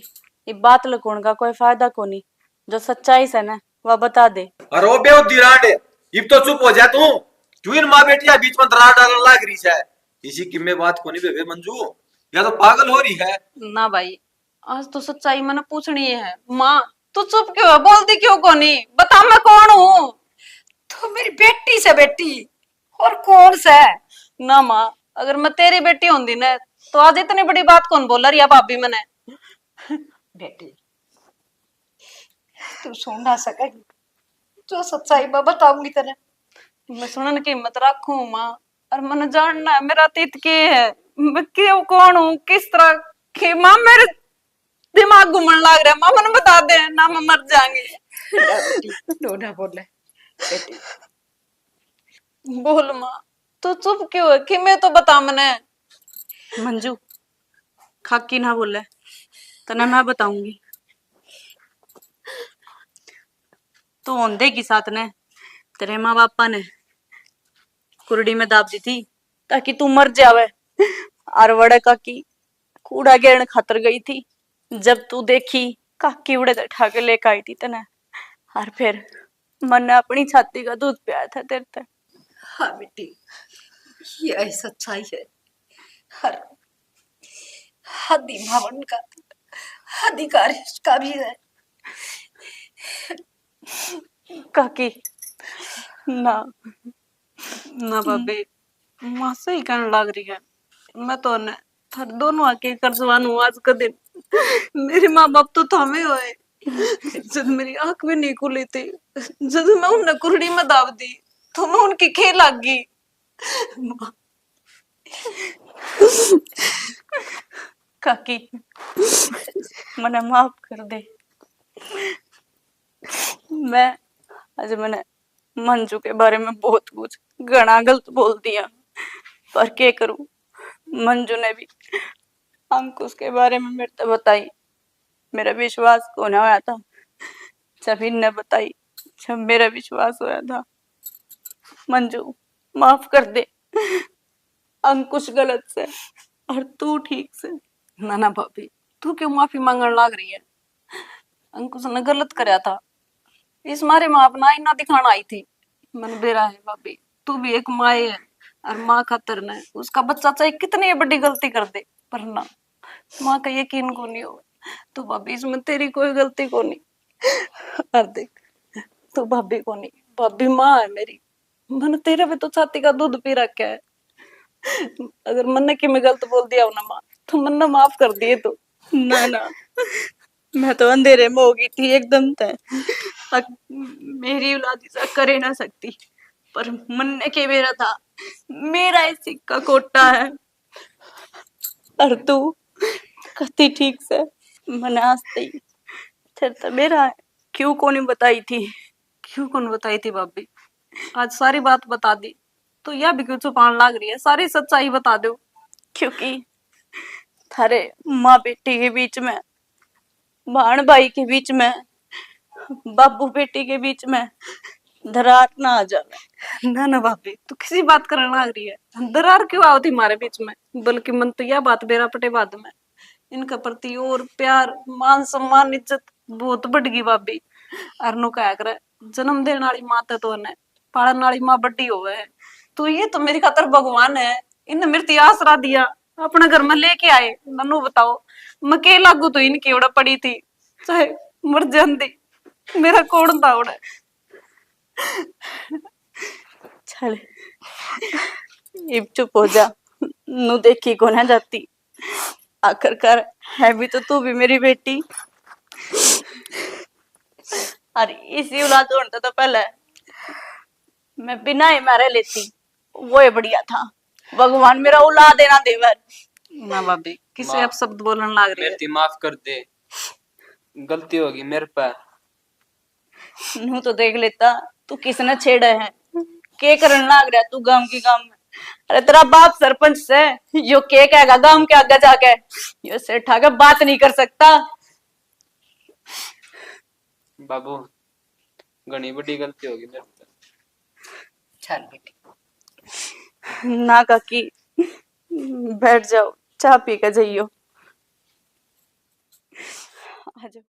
ये बात लकोण का कोई फायदा को नहीं जो सच्चाई से ना वह बता दे। अरे ओ बेउद्दी रांडे इब तो चुप हो जा तू क्यों इन माँ बेटिया बीच में दरार डालने लाग रही है। इसी की में बात को नहीं बेबे मंजू या तो पागल हो रही है। ना भाई आज तो सच्चाई मैंने पूछनी है। माँ तू चुप क्यों है बोलती क्यों को नहीं बता मैं कौन हूँ? तो मेरी बेटी से बेटी और कौन सा है? ना माँ अगर मैं तेरी बेटी होंगी ना तो आज इतनी बड़ी बात कौन बोल रही है भाभी मैंने। बेटी तू सुन ना सकेगी जो सच्चाई मैं बताऊंगी तेरे। मैं सुनने की हिम्मत रखू माँ और मैंने जानना है मेरा अतीत क्या है मैं क्यों कौन हूँ किस तरह की। माँ मेरे दिमाग घूमने लग रहा है माँ मैंने बता दे ना मैं मर जाऊंगी। ना बोले बेटी बोल माँ तू चुप क्यों है कि मैं तो बता मैंने। मंजू खाकी ना बोले तो ना मैं बताऊंगी। तो औंधे की साथ ने तेरे माँ बापा ने कुरडी में दाब दी थी ताकि तू मर जावे और वड़े काकी कूड़ा घेरने खातर गई थी। जब तू देखी काकी उड़े तो ठा के लेके आई थी तने, और फिर मैंने अपनी छाती का दूध पिया था तेरे तक। हाँ बेटी, यही सच्चाई है। हर हदी भवन का अधिकार इसका भी है। काकी ना ना भाभी, माँ सही कहने लग रही है। मैं तो ने थार दोनों आके कर्जवान हूँ आज का दिन। मेरे माँ बाप तो थामे हुए जब मेरी आंख भी नहीं खुली थी, जब मैं उन्हें कुरड़ी में दाब दी तो मैं उनकी खेल लग गई। काकी मने माफ कर दे। मैं आज मैंने मंजू के बारे में बहुत कुछ घना गलत बोल दिया, पर क्या करूं, मंजू ने भी अंकुश के बारे में मेरे को बताई। मेरा विश्वास को ना होया था जब इनने बताई, जब मेरा विश्वास होया था। मंजू माफ कर दे, अंकुश गलत से और तू ठीक से। ना ना भाभी, तू क्यों माफी मांगने लाग रही है? अंकुश ने गलत करया था, इस मारे माँ अपना आईना दिखाना आई थी। मन बेरा है भाभी, तू भी एक माँ है, और माँ खातर ने उसका बच्चा चाहे कितनी बड़ी गलती कर दे, पर ना माँ का यकीन को नहीं हो। तो भाभी इसमें तेरी कोई गलती को नहीं। और देख तू भाभी को नहीं, भाभी माँ है मेरी। मैंने तेरे भी तो छाती का दूध पी रखा है। अगर मन ने कि मैं गलत बोल दिया हो ना माँ, तो मन ने माफ कर दिए। तो ना ना, मैं तो अंधेरे में हो गई थी एकदम तय। मेरी औलाद ऐसा करे ना सकती, पर मन ने के मेरा था, मेरा इस सिक्का कोटा है। और तू कती ठीक से मैंने हंसते ही फिर तो मेरा है, क्यों को नहीं बताई थी? क्यों कौन बताई थी भाभी? आज सारी बात बता दी, तो यह भी क्यों छुपाने लाग रही है? सारी सच्चाई बता दो। क्योंकि थारे माँ बेटी के बीच में, भाण भाई के बीच में, बाबू बेटी के बीच में दरार ना आ जावे। ना ना भाभी, तू किसी बात करने लाग रही है? दरार क्यों आवती हमारे बीच में? बल्कि मन तो यह बात बेरा पटे बाद में इनका प्रति और प्यार, मान सम्मान, इज्जत बहुत बढ़ गई भाभी। अरनो क्या करे, जन्म देने वाली माँ तो ने पालन वाली माँ बड़ी होवे है। तो ये तो मेरी खातर भगवान है, इन्हें मेरे आसरा दिया, अपने घर में लेके आए। ननू बताओ, मैं के लागू तो इनकी ओड़ा पड़ी थी, चाहे मर जाती, मेरा कौन था ओड़ा। चल अब चुप हो जा, नू देखी को ना जाती। आखिरकार है भी तो तू भी मेरी बेटी। अरे इसी औलाद होने तो पहले मैं बिना ही मारे लेती, वो ही बढ़िया था। भगवान मेरा औलाद देना देवर। ना भाभी, किसे माँ, अब शब्द बोलने लाग रही है? मेरी माफ कर दे, गलती होगी मेरे पे। नू तो देख लेता तू किसने छेड़ा है, के करने लाग रहा तू गांव की गांव में। अरे तेरा बाप सरपंच से यो के कहेगा गांव के आगे जाके? यो सेठ आगे बात नहीं कर सकता। बाबू, घनी बड़ी गलती होगी मेरे पे। चल बेटी। ना काकी, बैठ जाओ, चाय पी के जाइयो। आ जाओ।